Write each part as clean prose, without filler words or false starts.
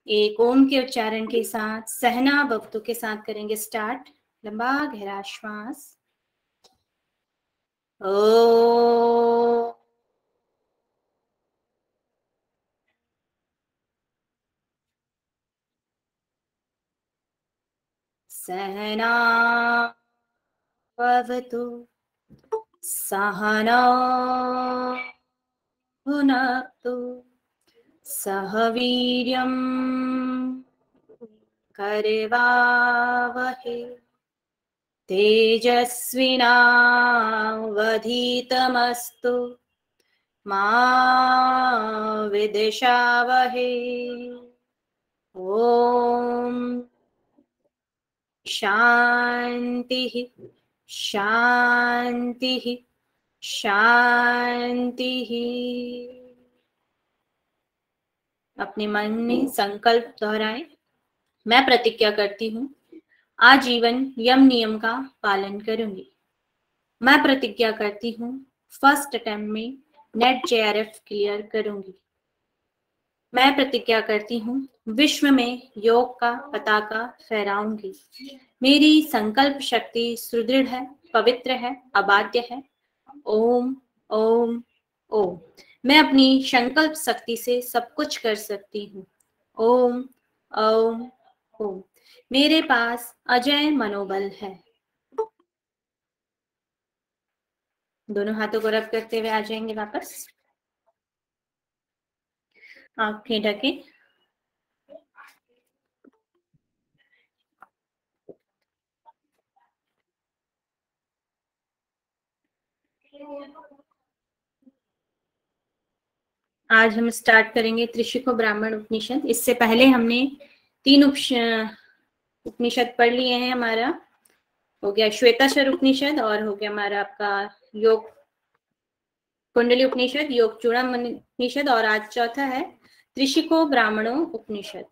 एक ओम के उच्चारण के साथ सहना भक्तों के साथ करेंगे स्टार्ट। लंबा गहरा श्वास। ओ सहना भवतु सहना भुनक्तु सह वीर्यं करवावहै तेजस्विनावधीतमस्तु मा विद्विषावहै। ओम शांति शांति शांति। अपने मन में संकल्प दोहराएं। मैं प्रतिज्ञा करती हूँ आजीवन यम नियम का पालन करूंगी। मैं प्रतिज्ञा करती हूँ फर्स्ट अटेम्प्ट में नेट जेआरएफ क्लियर करूंगी। मैं प्रतिज्ञा करती हूँ विश्व में योग का पताका फहराऊंगी। मेरी संकल्प शक्ति सुदृढ़ है, पवित्र है, अबाध्य है। ओम ओम ओम। मैं अपनी संकल्प शक्ति से सब कुछ कर सकती हूँ। ओम ओम ओम। मेरे पास अजय मनोबल है। दोनों हाथों को रब करते हुए आ जाएंगे वापस। आंखें ढके। आज हम स्टार्ट करेंगे त्रिशिको ब्राह्मण उपनिषद। इससे पहले हमने 3 उपनिषद पढ़ लिए हैं। हमारा हो गया श्वेताश्वर उपनिषद और हो गया हमारा आपका योग कुंडली उपनिषद, योग चूड़ामणि उपनिषद और आज चौथा है त्रिशिको ब्राह्मणों उपनिषद।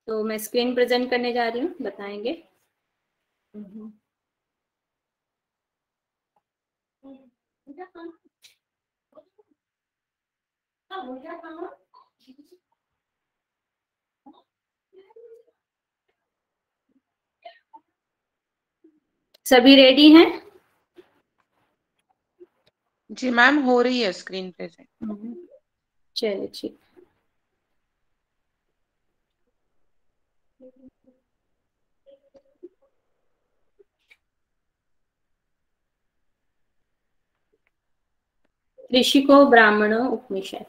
तो मैं स्क्रीन प्रेजेंट करने जा रही हूँ, बताएंगे। सभी रेडी हैं? जी मैम, हो रही है स्क्रीन प्रेजेंट। चलिए ठीक। त्रिशिको ब्राह्मणों उपनिषद।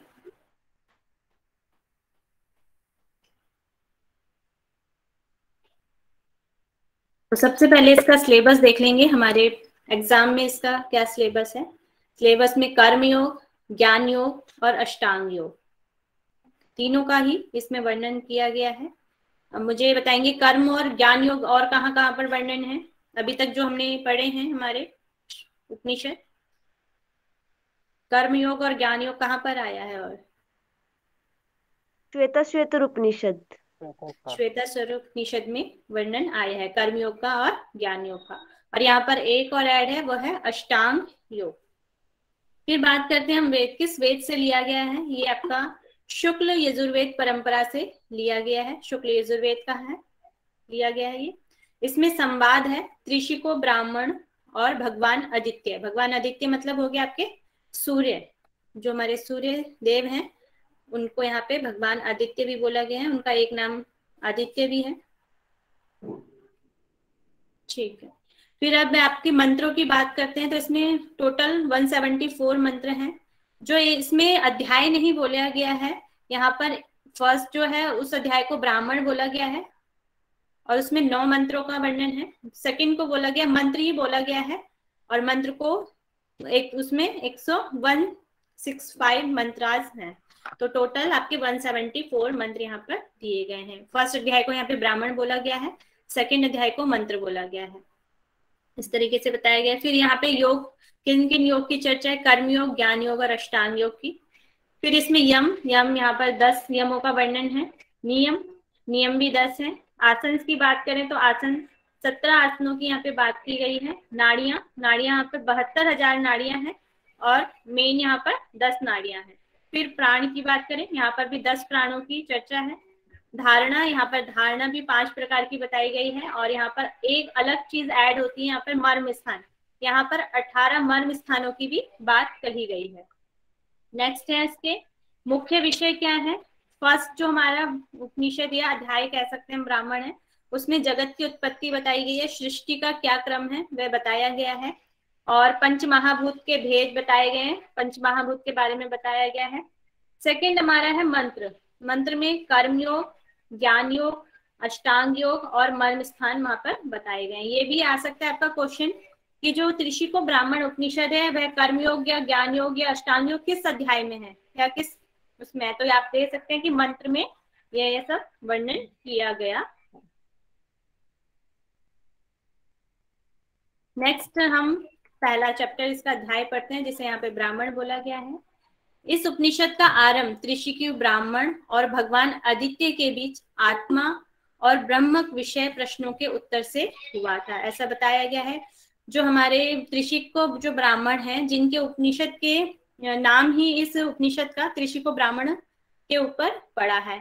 तो सबसे पहले इसका सिलेबस देख लेंगे। हमारे एग्जाम में इसका क्या सिलेबस है। सिलेबस में कर्म योग, ज्ञान योग और अष्टांग योग, तीनों का ही इसमें वर्णन किया गया है। अब मुझे बताएंगे कर्म और ज्ञान योग और कहाँ कहाँ पर वर्णन है अभी तक जो हमने पढ़े हैं हमारे उपनिषद। कर्म योग और ज्ञान योग कहाँ पर आया है? और श्वेताश्वेतर उपनिषद, श्वेताश्वेतर उपनिषद में वर्णन आया है कर्म योग का और ज्ञान योग का। और यहाँ पर एक और ऐड है, वो है अष्टांग योग। फिर बात करते हैं हम वेद, किस वेद से लिया गया है। ये आपका शुक्ल यजुर्वेद परंपरा से लिया गया है। शुक्ल यजुर्वेद का है, लिया गया है ये। इसमें संवाद है त्रिशिको ब्राह्मण और भगवान आदित्य। भगवान आदित्य मतलब हो गया आपके सूर्य, जो हमारे सूर्य देव हैं, उनको यहाँ पे भगवान आदित्य भी बोला गया है। उनका एक नाम आदित्य भी है। ठीक है। फिर अब आपके मंत्रों की बात करते हैं। तो इसमें टोटल 174 मंत्र हैं। जो इसमें अध्याय नहीं बोला गया है, यहाँ पर फर्स्ट जो है उस अध्याय को ब्राह्मण बोला गया है और उसमें 9 मंत्रों का वर्णन है। सेकंड को बोला गया मंत्र ही बोला गया है और मंत्र को एक उसमें 165 मंत्राज हैं। तो टोटल आपके 174 मंत्र यहाँ पर दिए गए हैं। फर्स्ट अध्याय को यहाँ पे ब्राह्मण बोला गया है, सेकंड अध्याय को मंत्र बोला गया है, इस तरीके से बताया गया। फिर यहाँ पे योग, किन किन योग की चर्चा है, कर्म योग, ज्ञान योग और अष्टांग योग की। फिर इसमें यम यहाँ पर 10 नियमों का वर्णन है। नियम भी 10 है। आसन की बात करें तो आसन 17 आसनों की यहाँ पे बात की गई है। नाड़ियां यहाँ पे 72,000 नाड़ियां हैं और मेन यहाँ पर 10 नाड़ियां हैं। फिर प्राण की बात करें, यहाँ पर भी 10 प्राणों की चर्चा है। धारणा, यहाँ पर धारणा भी 5 प्रकार की बताई गई है। और यहाँ पर एक अलग चीज ऐड होती है, यहाँ पर मर्म स्थान, यहाँ पर 18 मर्म स्थानों की भी बात कही गई है। नेक्स्ट है इसके मुख्य विषय क्या है। फर्स्ट जो हमारा उपनिषद या अध्याय कह सकते हैं ब्राह्मण है, उसमें जगत की उत्पत्ति बताई गई है, सृष्टि का क्या क्रम है वह बताया गया है, और पंच महाभूत के भेद बताए गए हैं, पंच महाभूत के बारे में बताया गया है। सेकंड हमारा है मंत्र, मंत्र में कर्म योग, ज्ञान योग, अष्टांग योग और मर्म स्थान वहां पर बताए गए हैं। ये भी आ सकता है आपका क्वेश्चन कि जो त्रिशिको ब्राह्मण उपनिषद है वह कर्म योग या ज्ञान योग या अष्टांग योग किस अध्याय में है या किस उसमें, तो आप देख सकते हैं कि मंत्र में ये सब वर्णन किया गया। नेक्स्ट हम पहला चैप्टर इसका अध्याय पढ़ते हैं जिसे यहाँ पे ब्राह्मण बोला गया है। इस उपनिषद का आरंभ त्रिशिकी ब्राह्मण और भगवान आदित्य के बीच आत्मा और ब्रह्म विषय प्रश्नों के उत्तर से हुआ था, ऐसा बताया गया है। जो हमारे त्रिशिको जो ब्राह्मण हैं, जिनके उपनिषद के नाम ही इस उपनिषद का त्रिशिको ब्राह्मण के ऊपर पड़ा है,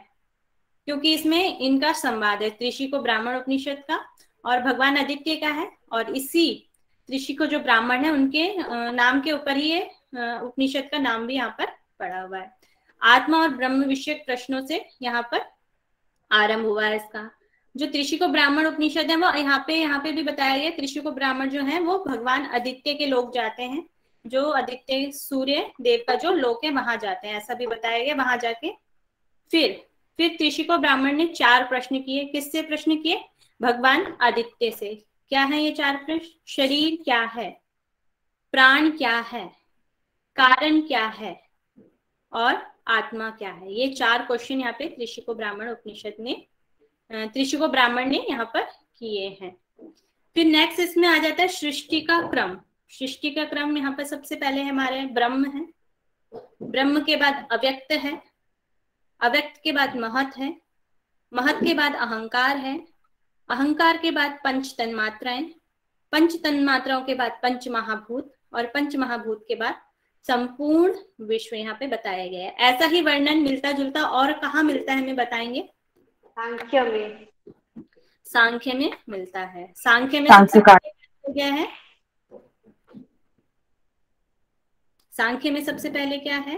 क्योंकि इसमें इनका संवाद है, त्रिशिको ब्राह्मण उपनिषद का और भगवान आदित्य का है। और इसी त्रिशिको जो ब्राह्मण है उनके नाम के ऊपर ही ये उपनिषद का नाम भी यहाँ पर पड़ा हुआ है। आत्मा और ब्रह्म विषयक प्रश्नों से यहाँ पर आरंभ हुआ है इसका। जो त्रिशिको ब्राह्मण उपनिषद है वो यहाँ पे भी बताया गया, त्रिशिको ब्राह्मण जो है वो भगवान आदित्य के लोक जाते हैं, जो आदित्य सूर्य देव का जो लोक है वहां जाते हैं, ऐसा भी बताया गया। वहां जाके फिर त्रिशिको ब्राह्मण ने 4 प्रश्न किए। किससे प्रश्न किए? भगवान आदित्य से। क्या है ये 4 प्रश्न? शरीर क्या है, प्राण क्या है, कारण क्या है और आत्मा क्या है। ये 4 क्वेश्चन यहाँ पे त्रिशिको ब्राह्मण उपनिषद में त्रिशिको ब्राह्मण ने यहाँ पर किए हैं। फिर नेक्स्ट इसमें आ जाता है सृष्टि का क्रम। सृष्टि का क्रम यहाँ पर सबसे पहले हमारे ब्रह्म है, ब्रह्म के बाद अव्यक्त है, अव्यक्त के बाद महत है, महत के बाद अहंकार है, अहंकार के बाद पंच तन्मात्राएं, पंच तन्मात्राओं के बाद पंच महाभूत और पंच महाभूत के बाद संपूर्ण विश्व यहाँ पे बताया गया है। ऐसा ही वर्णन मिलता जुलता और कहाँ मिलता है हमें बताएंगे? सांख्य में, सांख्य में मिलता है। सांख्य में सबसे पहले क्या है? सांख्य में सबसे पहले क्या है?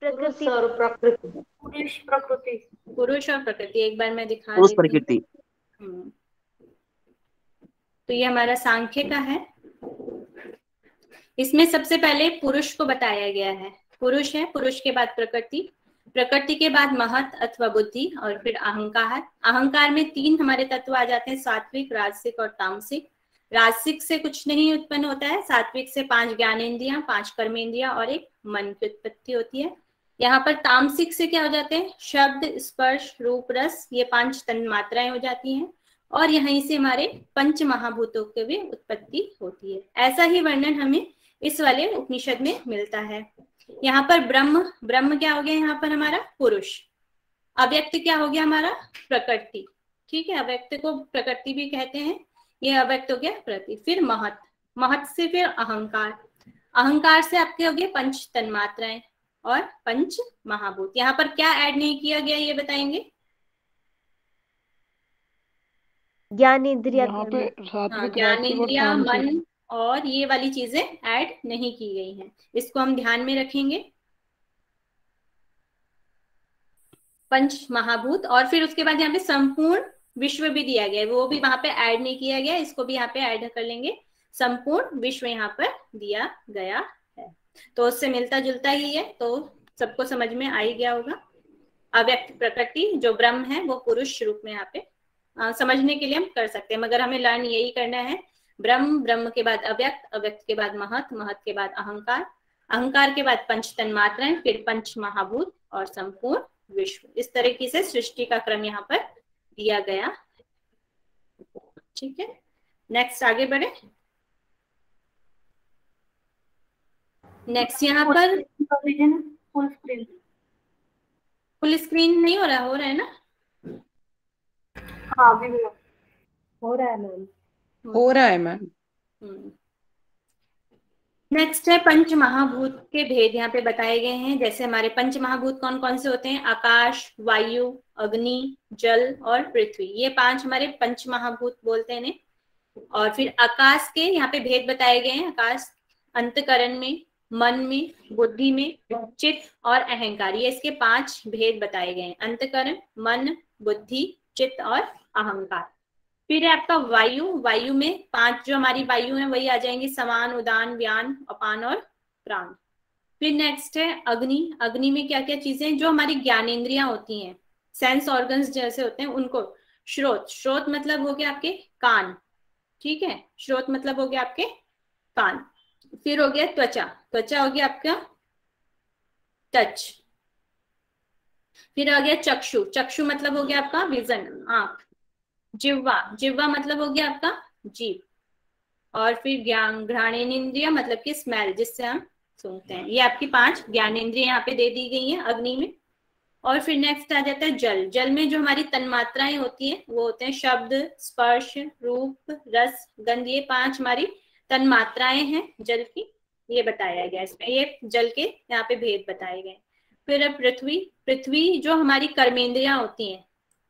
प्रकृति और प्रकृति, पुरुष प्रकृति, पुरुष और प्रकृति। एक बार मैं दिखा पुरुष देती हूँ। प्रकृति। तो ये हमारा सांख्य का है। इसमें सबसे पहले पुरुष को बताया गया है। पुरुष है, पुरुष के बाद प्रकृति, प्रकृति के बाद महत अथवा बुद्धि और फिर अहंकार। अहंकार में 3 हमारे तत्व आ जाते हैं, सात्विक, राजसिक और तामसिक। राजसिक से कुछ नहीं उत्पन्न होता है, सात्विक से 5 ज्ञानेंद्रियां, 5 कर्मेंद्रियां और एक मन की उत्पत्ति होती है। यहाँ पर तामसिक से क्या हो जाते हैं? शब्द, स्पर्श, रूप, रस, ये 5 तन्मात्राएं हो जाती हैं और यहीं से हमारे पंच महाभूतों की भी उत्पत्ति होती है। ऐसा ही वर्णन हमें इस वाले उपनिषद में मिलता है। यहाँ पर ब्रह्म, ब्रह्म क्या हो गया यहाँ पर हमारा? पुरुष। अव्यक्त क्या हो गया हमारा? प्रकृति। ठीक है, अव्यक्त को प्रकृति भी कहते हैं, ये अव्यक्त हो गया प्रकृति। फिर महत, महत से फिर अहंकार, अहंकार से आपके हो गए पंच तन्मात्राएं और पंच महाभूत। यहाँ पर क्या ऐड नहीं किया गया ये बताएंगे? ज्ञानेंद्रिया, ज्ञानेंद्रिया, मन और ये वाली चीजें ऐड नहीं की गई हैं, इसको हम ध्यान में रखेंगे। पंच महाभूत और फिर उसके बाद यहाँ पे संपूर्ण विश्व भी दिया गया है, वो भी वहां पे ऐड नहीं किया गया, इसको भी यहाँ पे ऐड कर लेंगे। संपूर्ण विश्व यहाँ पर दिया गया है, तो उससे मिलता जुलता ही है, तो सबको समझ में आ ही गया होगा। अव्यक्त प्रकृति जो ब्रह्म है वो पुरुष रूप में यहाँ पे समझने के लिए हम कर सकते हैं, मगर हमें लर्न यही करना है। ब्रह्म, ब्रह्म के बाद अव्यक्त, अव्यक्त के बाद महत, महत के बाद अहंकार, अहंकार के बाद पंच तन्मात्राएं, फिर पंच महाभूत और संपूर्ण विश्व। इस तरीके से सृष्टि का क्रम यहाँ पर दिया गया। ठीक है, नेक्स्ट आगे बढ़े। नेक्स्ट यहाँ पर फुल स्क्रीन नहीं हो रहा है ना? हाँ भी हो रहा है मैम, हो रहा है मैम। नेक्स्ट है पंच महाभूत। के भेद यहाँ पे बताए गए हैं। जैसे हमारे पंच महाभूत कौन कौन से होते हैं? आकाश, वायु, अग्नि, जल और पृथ्वी, ये 5 हमारे पंच महाभूत बोलते हैं इन्हें। और फिर आकाश के यहाँ पे भेद बताए गए हैं। आकाश अंतकरण में, मन में, बुद्धि में, चित्त और अहंकार, ये इसके 5 भेद बताए गए हैं। अंतकरण, मन, बुद्धि, चित्त और अहंकार। फिर है आपका वायु। वायु में 5 जो हमारी वायु है वही आ जाएंगे, समान, उदान, व्यान, अपान और प्राण। फिर नेक्स्ट है अग्नि। अग्नि में क्या क्या चीजें? जो हमारी ज्ञानेंद्रियां होती हैं, सेंस ऑर्गन्स जैसे होते हैं उनको। श्रोत, श्रोत मतलब हो गया आपके कान, ठीक है, श्रोत मतलब हो गया आपके कान। फिर हो गया त्वचा, त्वचा हो गया आपका टच। फिर आ गया चक्षु, चक्षु मतलब हो गया आपका विजन, आंख। जिह्वा, जिह्वा मतलब हो गया आपका जीभ। और फिर घ्राणेन्द्रिय मतलब कि स्मेल, जिससे हम सूंघते हैं। ये आपकी 5 ज्ञानेंद्रिय यहाँ पे दे दी गई हैं अग्नि में। और फिर नेक्स्ट आ जाता है जल। जल में जो हमारी तन्मात्राएं होती हैं वो होते हैं शब्द, स्पर्श, रूप, रस, गंध, ये 5 हमारी तन्मात्राएं हैं जल की, ये बताया गया इसमें। ये जल के यहाँ पे भेद बताए गए। फिर पृथ्वी। पृथ्वी जो हमारी कर्मेंद्रियां होती हैं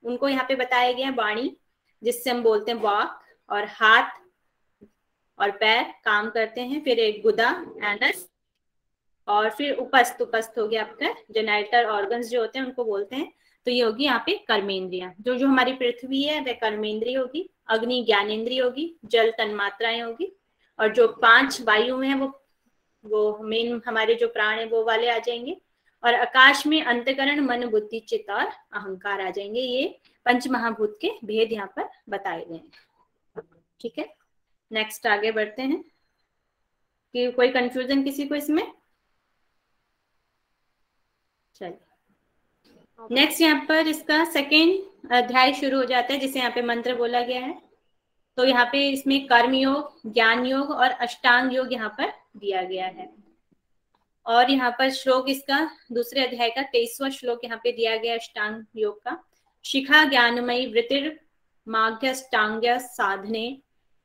उनको यहाँ पे बताया गया। वाणी, जिससे हम बोलते हैं वाक, और हाथ और पैर काम करते हैं। फिर एक गुदा, एनस। और फिर उपस्थ, उपस्थ हो गया आपका जेनाइटल ऑर्गन्स जो होते हैं उनको बोलते हैं। तो ये होगी यहाँ पे कर्मेंद्रियां। जो जो हमारी पृथ्वी है वह कर्मेंद्रिय होगी, अग्नि ज्ञानेंद्रिय होगी, जल तन्मात्राएं होगी, और जो 5 वायु में है वो मेन हमारे जो प्राण है वो वाले आ जाएंगे। और आकाश में अंतकरण, मन, बुद्धि, चित्त और अहंकार आ जाएंगे। ये पंच महाभूत के भेद यहाँ पर बताए गए हैं। ठीक है, नेक्स्ट आगे बढ़ते हैं। कि कोई कंफ्यूजन किसी को इसमें? चलिए नेक्स्ट यहाँ पर इसका सेकेंड अध्याय शुरू हो जाता है, जिसे यहाँ पे मंत्र बोला गया है। तो यहाँ पे इसमें कर्म योग, ज्ञान योग और अष्टांग योग यहाँ पर दिया गया है। और यहाँ पर श्लोक इसका दूसरे अध्याय का 23वां श्लोक यहाँ पे दिया गया अष्टांग योग का। शिखा ज्ञानमयी वृत्तिर मार्ग्यष्टांग्य साधने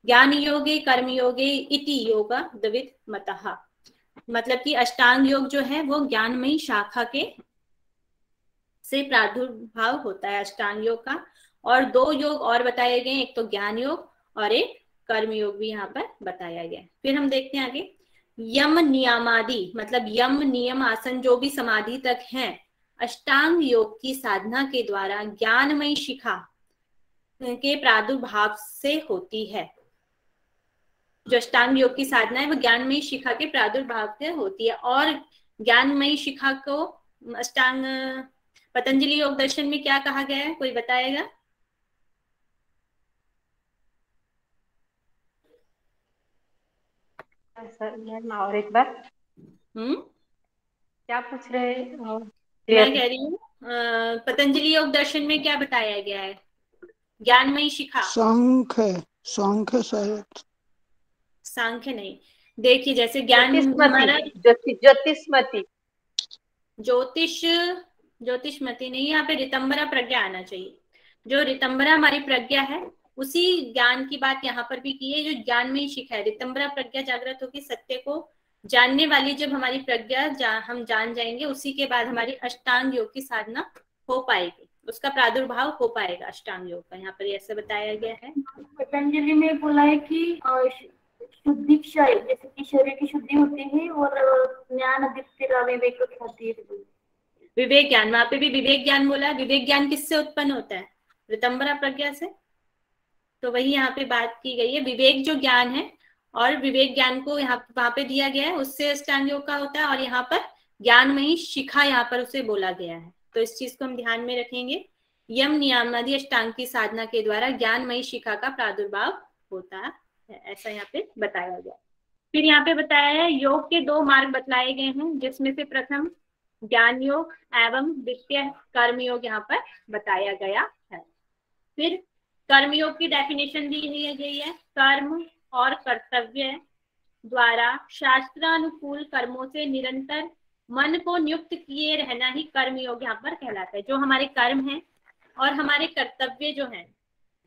ज्ञान योगे कर्म योगे इति योगा द्विविध मतः। मतलब कि अष्टांग योग जो है वो ज्ञानमयी शाखा के से प्रादुर्भाव होता है अष्टांग योग का। और 2 योग और बताए गए, एक तो ज्ञान योग और एक कर्म योग भी यहाँ पर बताया गया। फिर हम देखते हैं आगे। यम नियमादि मतलब यम, नियम, आसन जो भी समाधि तक हैं, अष्टांग योग की साधना के द्वारा ज्ञानमयी शिखा के प्रादुर्भाव से होती है। जो अष्टांग योग की साधना है वो ज्ञानमयी शिखा के प्रादुर्भाव से होती है। और ज्ञानमयी शिखा को अष्टांग पतंजलि योग दर्शन में क्या कहा गया है, कोई बताएगा? सर मैम और एक बार क्या पूछ रहे हैं? मैं कह रही हूँ पतंजलि योग दर्शन में क्या बताया गया है? ज्ञानमयी शिखा। सांख्य शायद। सांख्य नहीं, देखिए जैसे ज्ञान हमारा ज्योतिषमती, ज्योतिषमती नहीं, यहाँ पे ऋतंबरा प्रज्ञा आना चाहिए। जो ऋतंबरा हमारी प्रज्ञा है उसी ज्ञान की बात यहाँ पर भी की है। जो ज्ञानमयी शिखा है, ऋतंबरा प्रज्ञा जागृत होगी, सत्य को जानने वाली जब हमारी प्रज्ञा हम जान जाएंगे, उसी के बाद हमारी अष्टांग योग की साधना हो पाएगी, उसका प्रादुर्भाव हो पाएगा अष्टांग योग का। यहाँ पर ऐसे बताया गया है। पतंजलि में बोला है कि शुद्धि क्षय, जैसे कि शरीर की शुद्धि होती है और ज्ञान अधिकतर विवेक होती है। विवेक ज्ञान, वहां पे भी विवेक ज्ञान बोला है। विवेक ज्ञान किससे उत्पन्न होता है? ऋतंबरा प्रज्ञा से। तो वही यहाँ पे बात की गई है, विवेक जो ज्ञान है और विवेक ज्ञान को यहाँ वहां पे दिया गया है, उससे अष्टांग योग का होता है। और यहाँ पर ज्ञानमयी शिखा यहाँ पर उसे बोला गया है। तो इस चीज को हम ध्यान में रखेंगे। यम नियमादि अष्टांग की साधना के द्वारा ज्ञानमयी शिखा का प्रादुर्भाव होता है, ऐसा यहाँ पे बताया गया। फिर यहाँ पे बताया है योग के 2 मार्ग बतलाए गए हैं, जिसमें से प्रथम ज्ञान योग एवं द्वितीय कर्म योग यहाँ पर बताया गया है। फिर कर्म योग की डेफिनेशन दी गई है। कर्म और कर्तव्य द्वारा शास्त्रानुकूल कर्मों से निरंतर मन को नियुक्त किए रहना ही कर्म योग यहाँ पर कहलाता है। जो हमारे कर्म हैं और हमारे कर्तव्य जो हैं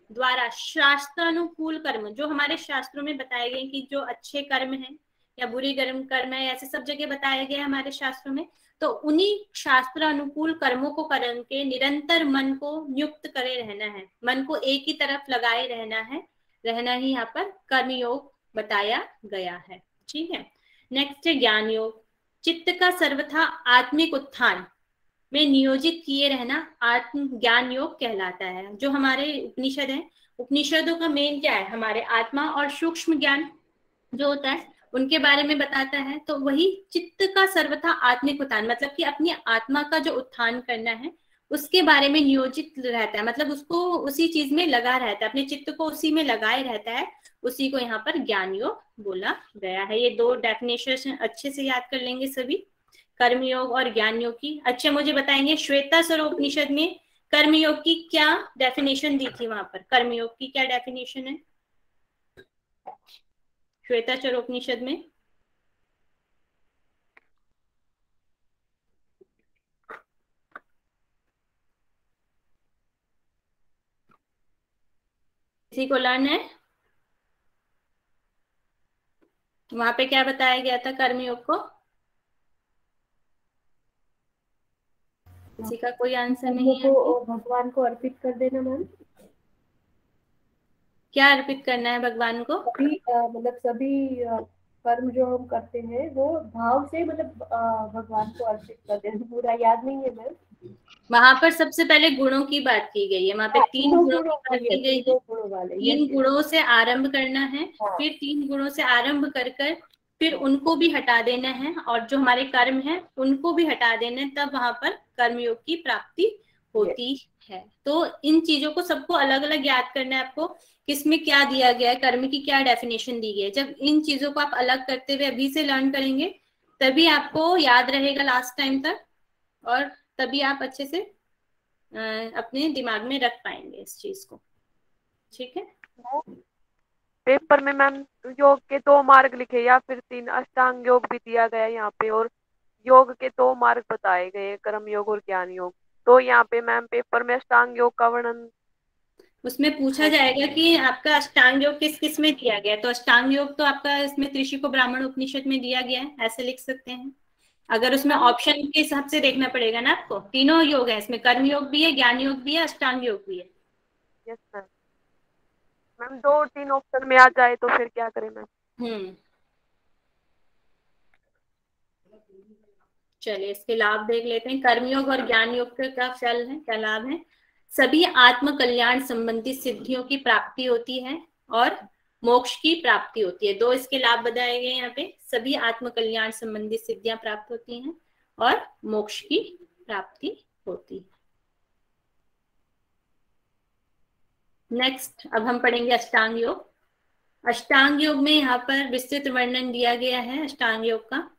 द्वारा शास्त्रानुकूल कर्म, जो हमारे शास्त्रों में बताए गए कि जो अच्छे कर्म हैं या बुरी कर्म है, ऐसे सब जगह बताया गया है हमारे शास्त्रों में। तो उन्हीं शास्त्र अनुकूल कर्मों को करके निरंतर मन को नियुक्त करे रहना है, मन को एक ही तरफ लगाए रहना ही यहाँ पर कर्मयोग बताया गया है। ठीक है, नेक्स्ट है ज्ञान योग। चित्त का सर्वथा आत्मिक उत्थान में नियोजित किए रहना आत्म ज्ञान योग कहलाता है। जो हमारे उपनिषद है, उपनिषदों का मेन क्या है, हमारे आत्मा और सूक्ष्म ज्ञान जो होता है उनके बारे में बताता है। तो वही चित्त का सर्वथा आत्मिक उत्थान, मतलब कि अपनी आत्मा का जो उत्थान करना है उसके बारे में नियोजित रहता है, मतलब उसको उसी चीज में लगा रहता है, अपने चित्त को उसी में लगाए रहता है, उसी को यहाँ पर ज्ञान योग बोला गया है। ये दो डेफिनेशन अच्छे से याद कर लेंगे सभी, कर्मयोग और ज्ञान योग की। अच्छा, मुझे बताएंगे श्वेतासुर उपनिषद में कर्मयोग की क्या डेफिनेशन दी थी? वहां पर कर्मयोग की क्या डेफिनेशन है श्वेतासुर उपनिषद में? किसी को लर्न है? वहां पे क्या बताया गया था कर्मयोग को? किसी का कोई आंसर नहीं है? भगवान को अर्पित कर देना मैम। क्या अर्पित करना है भगवान को? मतलब सभी कर्म जो हम करते हैं वो भाव से, मतलब भगवान को अर्पित कर देना। पूरा याद नहीं है मैम। वहां पर सबसे पहले गुणों की बात की गई है, वहां पे 3 गुणों की बात की गई है। 3 गुणों से आरंभ करना है, फिर 3 गुणों से आरंभ कर फिर उनको भी हटा देना है, और जो हमारे कर्म है उनको भी हटा देना है, तब वहां पर कर्मयोग की प्राप्ति होती है। तो इन चीजों को सबको अलग अलग याद करना है आपको, किसमें क्या दिया गया है, कर्म की क्या डेफिनेशन दी गई है। जब इन चीजों को आप अलग करते हुए अभी से लर्न करेंगे तभी आपको याद रहेगा लास्ट टाइम तक, और तभी आप अच्छे से अपने दिमाग में रख पाएंगे इस चीज को। ठीक है, पेपर में मैम योग के 2 मार्ग लिखे या फिर 3, अष्टांग योग भी दिया गया यहाँ पे, और योग के 2 मार्ग बताए गए, कर्म योग और ज्ञान योग। तो यहाँ पे मैम पेपर में अष्टांग योग का वर्णन उसमें पूछा जाएगा कि आपका अष्टांग योग किस किस में दिया गया है। तो अष्टांग योग तो आपका इसमें त्रिशिको ब्राह्मण उपनिषद में दिया गया है, ऐसे लिख सकते हैं। अगर उसमें ऑप्शन के हिसाब से देखना पड़ेगा ना आपको, तीनों योग है इसमें, कर्म योग भी है, ज्ञान योग भी है, अष्टांग योग भी है। यस मैम 2-3 ऑप्शन में आ जाए तो फिर क्या करें मैम? चलिए इसके लाभ देख लेते हैं। कर्मयोग और ज्ञान योग का क्या फल है, क्या लाभ है? सभी आत्म कल्याण संबंधी सिद्धियों की प्राप्ति होती है और मोक्ष की प्राप्ति होती है। 2 इसके लाभ बताए गए यहाँ पे, सभी आत्म कल्याण संबंधी सिद्धियां प्राप्त होती हैं और मोक्ष की प्राप्ति होती है। नेक्स्ट अब हम पढ़ेंगे अष्टांग योग। अष्टांग योग में यहाँ पर विस्तृत वर्णन दिया गया है अष्टांग योग का,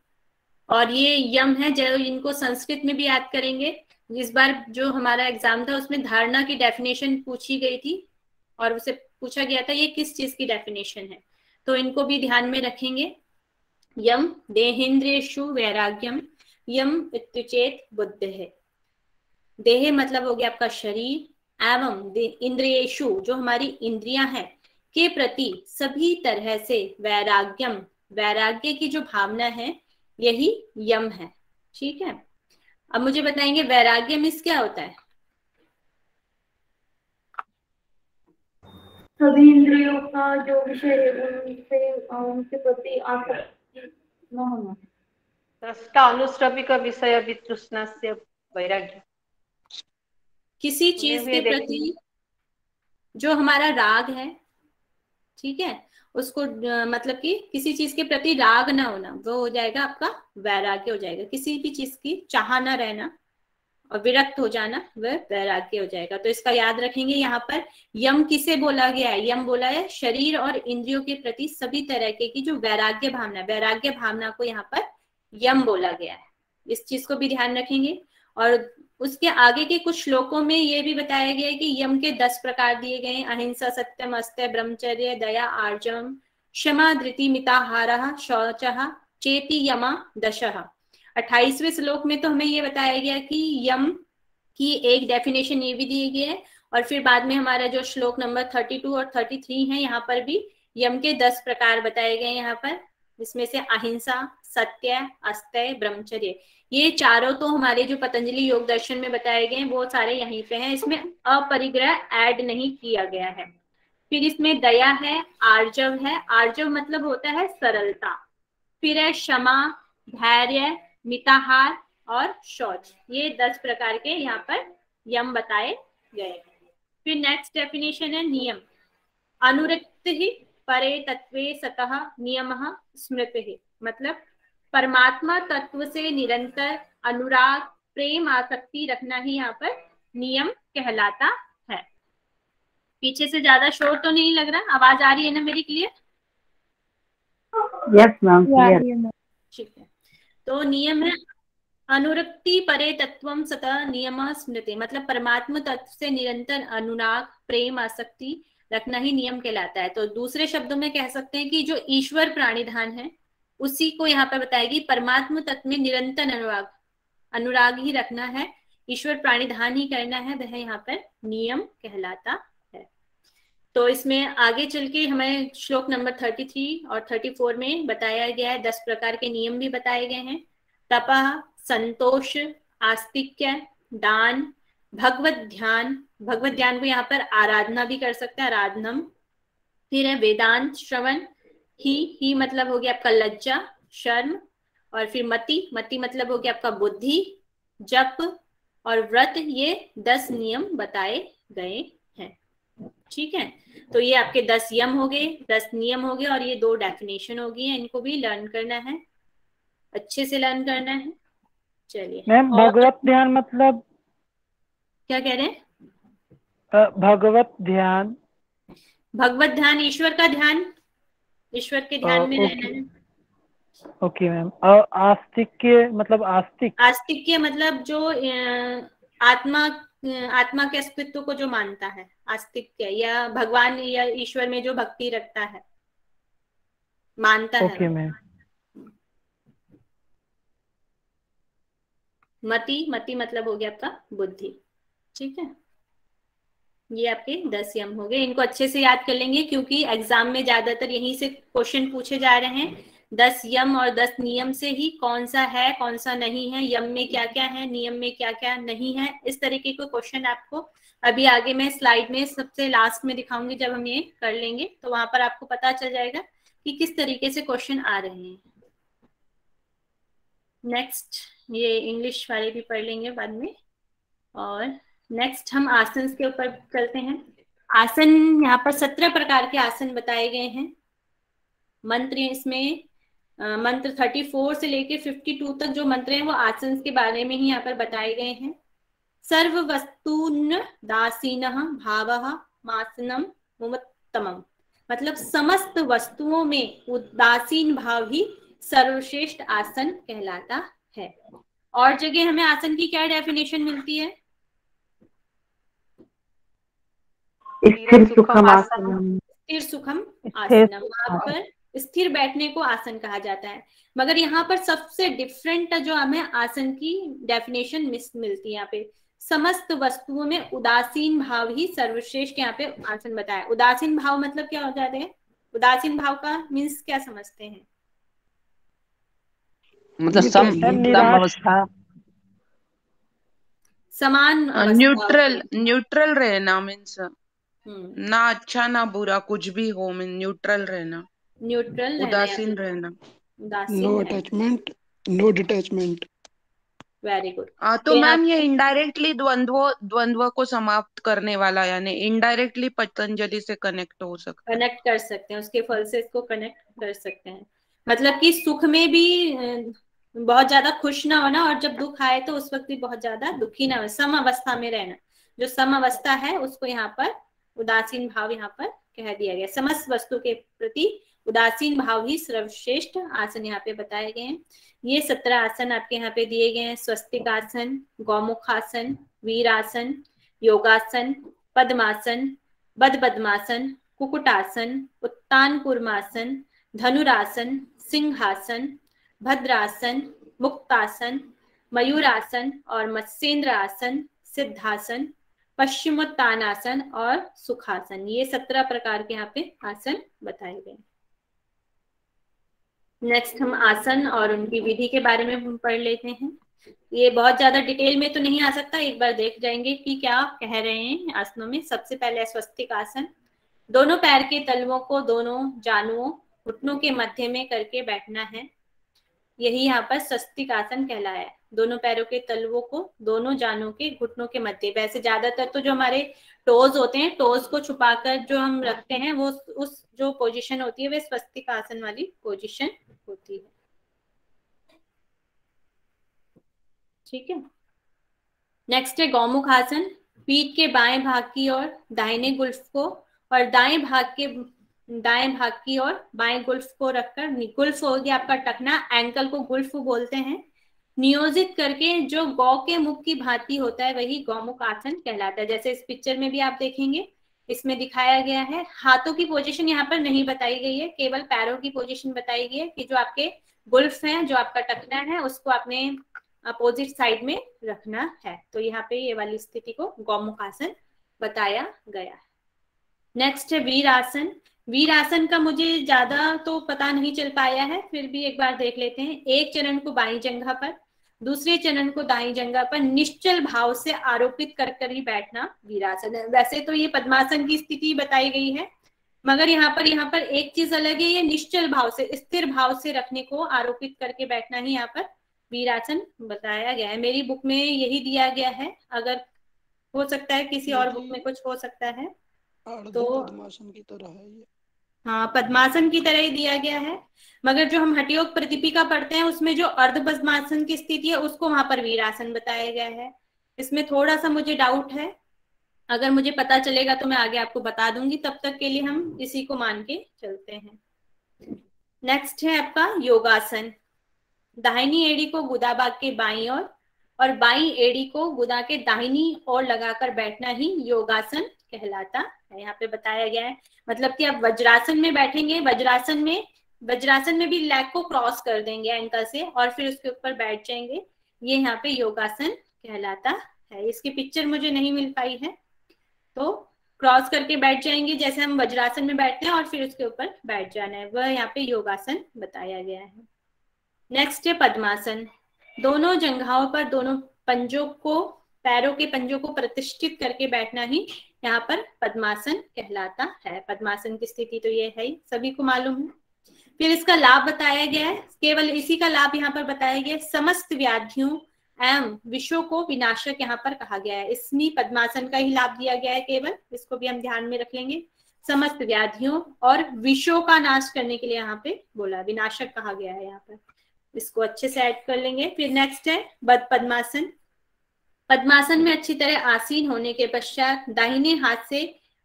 और ये यम है जो इनको संस्कृत में भी याद करेंगे। इस बार जो हमारा एग्जाम था उसमें धारणा की डेफिनेशन पूछी गई थी और उसे पूछा गया था ये किस चीज की डेफिनेशन है, तो इनको भी ध्यान में रखेंगे। यम देहेन्द्रियेषु वैराग्यम, यम इत्युचेत बुद्ध है। देह मतलब हो गया आपका शरीर, एवं इंद्रियेषु जो हमारी इंद्रियां हैं के प्रति सभी तरह से वैराग्यम, वैराग्य की जो भावना है यही यम है। ठीक है, अब मुझे बताएंगे वैराग्य मीन्स क्या होता है? सभी इंद्रियों का जो विषय है उनके प्रति आसक्ति न होना। दृष्टा अनुश्रविक विषय वितृष्णस्य वैराग्य। किसी चीज के प्रति जो हमारा राग है, ठीक है, उसको मतलब कि किसी चीज के प्रति राग ना होना, वो हो जाएगा आपका वैराग्य हो जाएगा। किसी भी चीज की चाह ना रहना और विरक्त हो जाना वह वैराग्य हो जाएगा। तो इसका याद रखेंगे। यहाँ पर यम किसे बोला गया है? यम बोला है शरीर और इंद्रियों के प्रति सभी तरह की जो वैराग्य भावना, वैराग्य भावना को यहाँ पर यम बोला गया है। इस चीज को भी ध्यान रखेंगे। और उसके आगे के कुछ श्लोकों में ये भी बताया गया है कि यम के 10 प्रकार दिए गए हैं। अहिंसा, सत्यम, अस्त्य, ब्रह्मचर्य, दया, आर्जवम, क्षमा, धृति, मिताहारः, शौचः, चेति यमा दशः। 28वें श्लोक में तो हमें ये बताया गया कि यम की एक डेफिनेशन ये भी दी गई है, और फिर बाद में हमारा जो श्लोक नंबर 32 और 33 है यहाँ पर भी यम के 10 प्रकार बताए गए। यहाँ पर इसमें से अहिंसा, सत्य, अस्तेय, ब्रह्मचर्य, ये चारों तो हमारे जो पतंजलि योग दर्शन में बताए गए हैं वो सारे यहीं पे हैं, इसमें अपरिग्रह ऐड नहीं किया गया है। फिर इसमें दया है, आर्जव है, आर्जव मतलब होता है सरलता, फिर है क्षमा, धैर्य, मिताहार और शौच, ये 10 प्रकार के यहाँ पर यम बताए गए। फिर नेक्स्ट डेफिनेशन है नियम, अनुरक्ति परे तत्वे सतः नियमः स्मृतिः, मतलब परमात्मा तत्व से निरंतर अनुराग, प्रेम, आसक्ति रखना ही यहाँ पर नियम कहलाता है। पीछे से ज्यादा शोर तो नहीं लग रहा, आवाज आ रही है ना मेरी क्लियर? Yes ma'am clear. ठीक है, तो नियम है अनुरक्ति परे तत्वम सतः नियम स्मृति, मतलब परमात्मा तत्व से निरंतर अनुराग, प्रेम, आसक्ति रखना ही नियम कहलाता है। तो दूसरे शब्दों में कह सकते हैं कि जो ईश्वर प्राणिधान है उसी को यहाँ पर बताएगी, परमात्मा तत्व में निरंतर अनुराग ही रखना है, ईश्वर प्राणिधान ही करना है, वह यहाँ पर नियम कहलाता है। तो इसमें आगे चल के हमें श्लोक नंबर 33 और 34 में बताया गया है, 10 प्रकार के नियम भी बताए गए हैं। तपः, संतोष, आस्तिक्य, दान, भगवत ध्यान, भगवत ध्यान को यहाँ पर आराधना भी कर सकते हैं, आराधनम। फिर है वेदांत श्रवण, ही मतलब हो गया आपका लज्जा, शर्म, और फिर मति मतलब हो गया आपका बुद्धि, जप और व्रत, ये 10 नियम बताए गए हैं। ठीक है, तो ये आपके 10 यम हो गए, 10 नियम हो गए, और ये 2 डेफिनेशन हो गई है, इनको भी लर्न करना है, अच्छे से लर्न करना है। चलिए मैम भगवत ध्यान मतलब क्या कह रहे हैं? भगवत ध्यान, भगवत ध्यान ईश्वर का ध्यान, ईश्वर के ध्यान में रहना है। Okay ma'am. आस्तिक्य मतलब आस्तिक्य मतलब जो आत्मा के अस्तित्व को जो मानता है, आस्तिक्य, या भगवान या ईश्वर में जो भक्ति रखता है, मानता है। Okay ma'am. मति मतलब हो गया आपका बुद्धि। ठीक है, ये आपके 10 यम हो गए, इनको अच्छे से याद कर लेंगे क्योंकि एग्जाम में ज्यादातर यहीं से क्वेश्चन पूछे जा रहे हैं। 10 यम और 10 नियम से ही कौन सा है कौन सा नहीं है, यम में क्या क्या है, नियम में क्या क्या नहीं है, इस तरीके के क्वेश्चन आपको अभी आगे मैं स्लाइड में सबसे लास्ट में दिखाऊंगी, जब हम ये कर लेंगे तो वहां पर आपको पता चल जाएगा कि किस तरीके से क्वेश्चन आ रहे हैं। नेक्स्ट ये इंग्लिश वाले भी पढ़ लेंगे बाद में। और नेक्स्ट हम आसन के ऊपर चलते हैं। आसन यहाँ पर 17 प्रकार के आसन बताए गए हैं। मंत्र इसमें मंत्र 34 से लेके 52 तक जो मंत्र हैं वो आसन के बारे में ही यहाँ पर बताए गए हैं। सर्व वस्तून दासीनः भावः मासनम मुमत्तमम, मतलब समस्त वस्तुओं में उदासीन भाव ही सर्वश्रेष्ठ आसन कहलाता है। और जगह हमें आसन की क्या डेफिनेशन मिलती है? स्थिर सुखम आसनम। स्थिर सुखम आसनम, वहां पर स्थिर बैठने को आसन कहा जाता है। मगर यहाँ पर सबसे डिफरेंट जो हमें आसन की डेफिनेशन मिलती है, यहाँ पे समस्त वस्तुओं में उदासीन भाव ही सर्वश्रेष्ठ यहाँ पे आसन बताया। उदासीन भाव मतलब क्या हो जाते हैं? उदासीन भाव का मीन्स क्या समझते हैं? मतलब सम अवस्था, समान न्यूट्रल रहना, मीन्स ना अच्छा ना बुरा, कुछ भी हो, मीन न्यूट्रल रहना, उदासीन रहना, no attachment, no detachment. Very good. तो मैम ये इनडायरेक्टली द्वंद्व को समाप्त करने वाला, यानी इनडायरेक्टली पतंजलि से कनेक्ट हो सकता है, कनेक्ट कर सकते हैं, उसके फल से इसको कनेक्ट कर सकते हैं। मतलब कि सुख में भी बहुत ज्यादा खुश ना होना, और जब दुख आए तो उस वक्त भी बहुत ज्यादा दुखी ना हो, सम अवस्था में रहना। जो सम अवस्था है उसको यहाँ पर उदासीन भाव यहाँ पर कह दिया गया। समस्त वस्तु के प्रति उदासीन भाव ही सर्वश्रेष्ठ आसन यहाँ पे बताए गए हैं। ये 17 आसन आपके यहाँ पे दिए गए हैं। स्वस्तिक आसन, गौमुखासन, वीरासन, योगासन, पद्मासन, बद्पद्मासन, कुकुटासन, उत्तान कूर्मासन, धनुरासन, सिंहासन, भद्रासन, मुक्तासन, मयूरासन और मत्स्येंद्र आसन, सिद्धासन, पश्चिमोत्तानासन और सुखासन, ये 17 प्रकार के यहाँ पे आसन बताए गए। नेक्स्ट हम आसन और उनकी विधि के बारे में पढ़ लेते हैं। ये बहुत ज्यादा डिटेल में तो नहीं आ सकता, एक बार देख जाएंगे कि क्या कह रहे हैं आसनों में। सबसे पहले स्वस्तिक आसन। दोनों पैर के तलवों को दोनों जानुओं घुटनों के मध्य में करके बैठना है। यही यहाँ पर स्वस्तिक आसन कहलाया है। दोनों पैरों के तलवों को दोनों जानों के घुटनों के मध्य। वैसे ज्यादातर तो जो हमारे टोज होते हैं, टोज को छुपाकर जो हम रखते हैं, वो उस जो पोजीशन होती है वे स्वस्तिक आसन वाली पोजीशन होती है। ठीक है। नेक्स्ट है गौमुख आसन। पीठ के बाएं भाग की ओर दाहिने गुल्फ को और दाएं भाग की ओर बाएं गुल्फ को रखकर, गुल्फ हो गया आपका टखना, एंकल को गुल्फ बोलते हैं, नियोजित करके जो गौ के मुख की भांति होता है वही गौमुख आसन कहलाता है। जैसे इस पिक्चर में भी आप देखेंगे, इसमें दिखाया गया है। हाथों की पोजीशन यहाँ पर नहीं बताई गई है, केवल पैरों की पोजीशन बताई गई है कि जो आपके गुल्फ है, जो आपका टखना है, उसको आपने अपोजिट साइड में रखना है। तो यहाँ पे ये वाली स्थिति को गौमुख आसन बताया गया है। नेक्स्ट है वीर आसन। वीर आसन का मुझे ज्यादा तो पता नहीं चल पाया है, फिर भी एक बार देख लेते हैं। एक चरण को बाईं जंघा पर, दूसरे चरण को दाईं जंघा पर निश्चल भाव से आरोपित कर ही बैठना वीरासन है। वैसे तो ये पद्मासन की स्थिति बताई गई है, मगर यहाँ पर एक चीज अलग है, ये निश्चल भाव से, स्थिर भाव से रखने को आरोपित करके बैठना ही यहाँ पर वीरासन बताया गया है। मेरी बुक में यही दिया गया है, अगर हो सकता है किसी और बुक में कुछ हो सकता है तो पद्मासन की तरह है ये। हाँ, पद्मासन की तरह ही दिया गया है, मगर जो हम हठयोग प्रतिपिका पढ़ते हैं उसमें जो अर्ध पद्मासन की स्थिति है उसको वहां पर वीरासन बताया गया है। इसमें थोड़ा सा मुझे डाउट है, अगर मुझे पता चलेगा तो मैं आगे आपको बता दूंगी। तब तक के लिए हम इसी को मान के चलते हैं। नेक्स्ट है आपका योगासन। दाहिनी एड़ी को गुदा भाग के बाईं ओर और बाईं एड़ी को गुदा के दाहिनी ओर लगाकर बैठना ही योगासन कहलाता है। यहाँ पे बताया गया है, मतलब कि आप वज्रासन में बैठेंगे, वज्रासन में भी लेग को क्रॉस कर देंगे एंकल से और फिर उसके ऊपर बैठ जाएंगे। ये यहाँ पे योगासन कहलाता है। इसकी पिक्चर मुझे नहीं मिल पाई है, तो क्रॉस करके बैठ जाएंगे जैसे हम वज्रासन में बैठते हैं और फिर उसके ऊपर बैठ जाना है, वह यहाँ पे योगासन बताया गया है। नेक्स्ट है पद्मासन। दोनों जंघाओं पर दोनों पंजों को, पैरों के पंजों को प्रतिष्ठित करके बैठना ही यहाँ पर पद्मासन कहलाता है। पद्मासन की स्थिति तो ये है, सभी को मालूम है। फिर इसका लाभ बताया गया है, केवल इसी का लाभ यहाँ पर बताया गया है। समस्त व्याधियों एवं विषों को विनाशक यहाँ पर कहा गया है। इसमें पद्मासन का ही लाभ दिया गया है केवल, इसको भी हम ध्यान में रख लेंगे। समस्त व्याधियों और विषों का नाश करने के लिए यहाँ पे बोला, विनाशक कहा गया है यहाँ पर, इसको अच्छे से ऐड कर लेंगे। फिर नेक्स्ट है बद्ध पद्मासन। पद्मासन में अच्छी तरह आसीन होने के पश्चात दाहिने हाथ से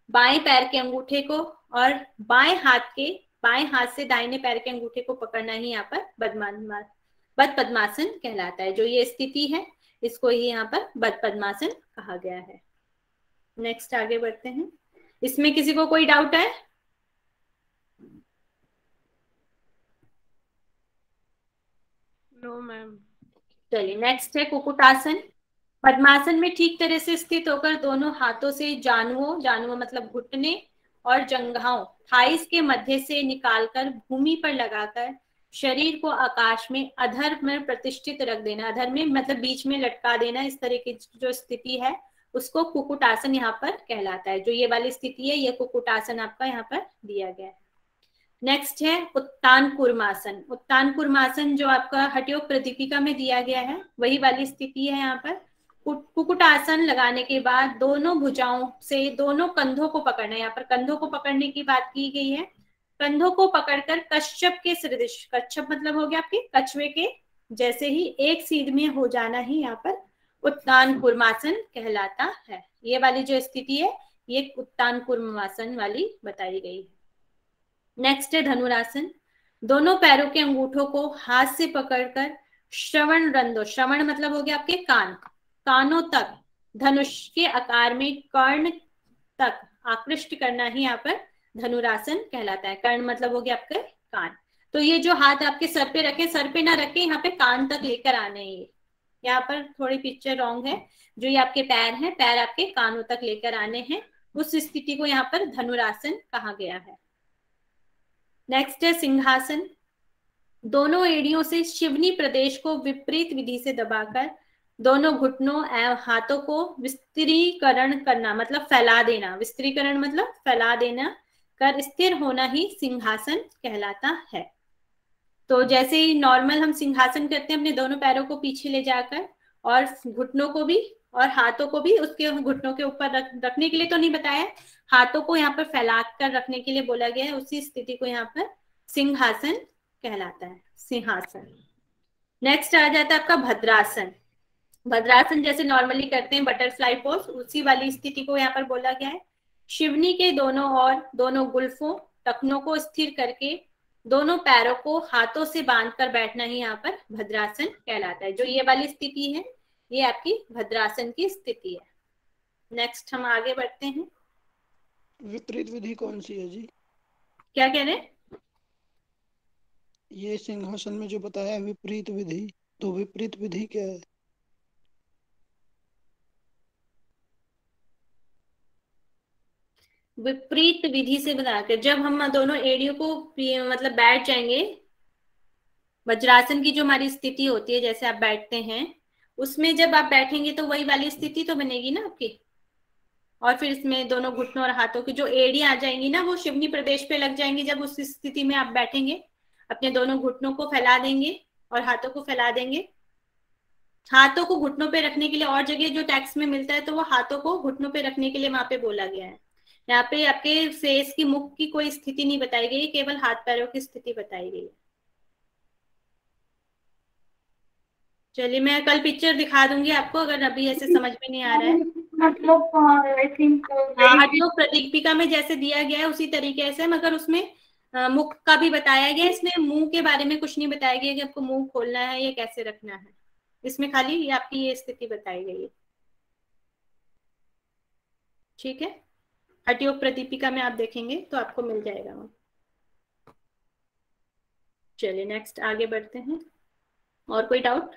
बाएं पैर के अंगूठे को और बाएं हाथ से दाहिने पैर के अंगूठे को पकड़ना ही यहाँ पर बद्ध पद्मासन कहलाता है। जो ये स्थिति है इसको ही यहाँ पर बद्ध पद्मासन कहा गया है। नेक्स्ट आगे बढ़ते हैं। इसमें किसी को कोई डाउट है? No ma'am. चलिए नेक्स्ट है कुक्कुटासन। पद्मासन में ठीक तरह से स्थित होकर दोनों हाथों से जानुओं मतलब घुटने और जंघाओं थाइस के मध्य से निकालकर भूमि पर लगाकर शरीर को आकाश में अधर में प्रतिष्ठित रख देना। अधर में मतलब बीच में लटका देना, इस तरह की जो स्थिति है उसको कुक्कुटासन यहाँ पर कहलाता है। जो ये वाली स्थिति है ये कुक्कुटासन आपका यहाँ पर दिया गया है। नेक्स्ट है उत्तान कूर्मासन। उत्तान कूर्मासन जो आपका हठयोग प्रतिपिका में दिया गया है वही वाली स्थिति है। यहाँ पर कुक्कुटासन लगाने के बाद दोनों भुजाओं से दोनों कंधों को पकड़ना है। यहाँ पर कंधों को पकड़ने की बात की गई है। कंधों को पकड़कर कच्छप के सदृश, कच्छप मतलब हो गया आपके कछुए के जैसे ही एक सीध में हो जाना ही यहाँ पर उत्तान कूर्मासन कहलाता है। ये वाली जो स्थिति है ये उत्तान कूर्मासन वाली बताई गई है। नेक्स्ट है धनुरासन। दोनों पैरों के अंगूठों को हाथ से पकड़कर श्रवण रंध्रों, श्रवण मतलब हो गया आपके कानों तक धनुष के आकार में कर्ण तक आकृष्ट करना ही यहाँ पर धनुरासन कहलाता है। कर्ण मतलब हो गया आपके कान। तो ये जो हाथ आपके सर पे रखे, सर पे ना रखे, यहाँ पे कान तक लेकर आने हैं। यहाँ पर थोड़ी पिक्चर रॉन्ग है। जो ये आपके पैर हैं, पैर आपके कानों तक लेकर आने हैं, उस स्थिति को यहाँ पर धनुरासन कहा गया है। नेक्स्ट है सिंहासन। दोनों एड़ियों से शिवनी प्रदेश को विपरीत विधि से दबाकर दोनों घुटनों एवं हाथों को विस्तीर्ण करना, मतलब फैला देना, विस्तीर्ण मतलब फैला देना कर स्थिर होना ही सिंहासन कहलाता है। तो जैसे ही नॉर्मल हम सिंहासन करते हैं, अपने दोनों पैरों को पीछे ले जाकर और घुटनों को भी और हाथों को भी उसके घुटनों के ऊपर रखने के लिए तो नहीं बताया, हाथों को यहाँ पर फैला कर रखने के लिए बोला गया है, उसी स्थिति को यहाँ पर सिंहासन कहलाता है, सिंहासन। नेक्स्ट आ जाता है आपका भद्रासन। भद्रासन जैसे नॉर्मली करते हैं बटरफ्लाई पोज, उसी वाली स्थिति को यहाँ पर बोला गया है। शिवनी के दोनों और दोनों गुल्फों टखनों को स्थिर करके दोनों पैरों को हाथों से बांधकर बैठना ही यहाँ पर भद्रासन कहलाता है। जो ये वाली स्थिति है ये आपकी भद्रासन की स्थिति है। नेक्स्ट हम आगे बढ़ते हैं। विपरीत विधि कौन सी है जी? क्या कह रहे हैं? ये सिंहासन में जो बताया विपरीत विधि, तो विपरीत विधि क्या है? विपरीत विधि से बताकर जब हम दोनों एड़ियों को मतलब बैठ जाएंगे, वज्रासन की जो हमारी स्थिति होती है जैसे आप बैठते हैं, उसमें जब आप बैठेंगे तो वही वाली स्थिति तो बनेगी ना आपकी, और फिर इसमें दोनों घुटनों और हाथों की जो एड़ी आ जाएंगी ना वो शिवनी प्रदेश पे लग जाएंगी। जब उस स्थिति में आप बैठेंगे, अपने दोनों घुटनों को फैला देंगे और हाथों को फैला देंगे। हाथों को घुटनों पे रखने के लिए और जगह जो टेक्स्ट में मिलता है तो वो हाथों को घुटनों पे रखने के लिए वहां पे बोला गया है। यहाँ पे आपके फेस की, मुख की कोई स्थिति नहीं बताई गई, केवल हाथ पैरों की स्थिति बताई गई है। चलिए मैं कल पिक्चर दिखा दूंगी आपको, अगर अभी ऐसे समझ में नहीं आ रहा है। मतलब आई थिंक हठयोग प्रदीपिका में जैसे दिया गया है उसी तरीके से, मगर उसमें मुख का भी बताया गया है। इसमें मुंह के बारे में कुछ नहीं बताया गया कि आपको मुंह खोलना है या कैसे रखना है। इसमें खाली ये आपकी ये स्थिति बताई गई है। ठीक है, हठयोग प्रदीपिका में आप देखेंगे तो आपको मिल जाएगा वो। चलिए नेक्स्ट आगे बढ़ते हैं। और कोई डाउट?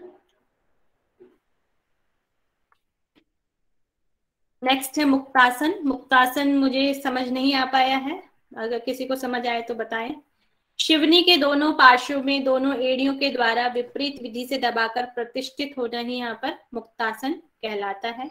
नेक्स्ट है मुक्तासन। मुक्तासन मुझे समझ नहीं आ पाया है, अगर किसी को समझ आए तो बताएं। शिवनी के दोनों पार्श्वों में दोनों एड़ियों के द्वारा विपरीत विधि से दबाकर प्रतिष्ठित होना ही यहाँ पर मुक्तासन कहलाता है।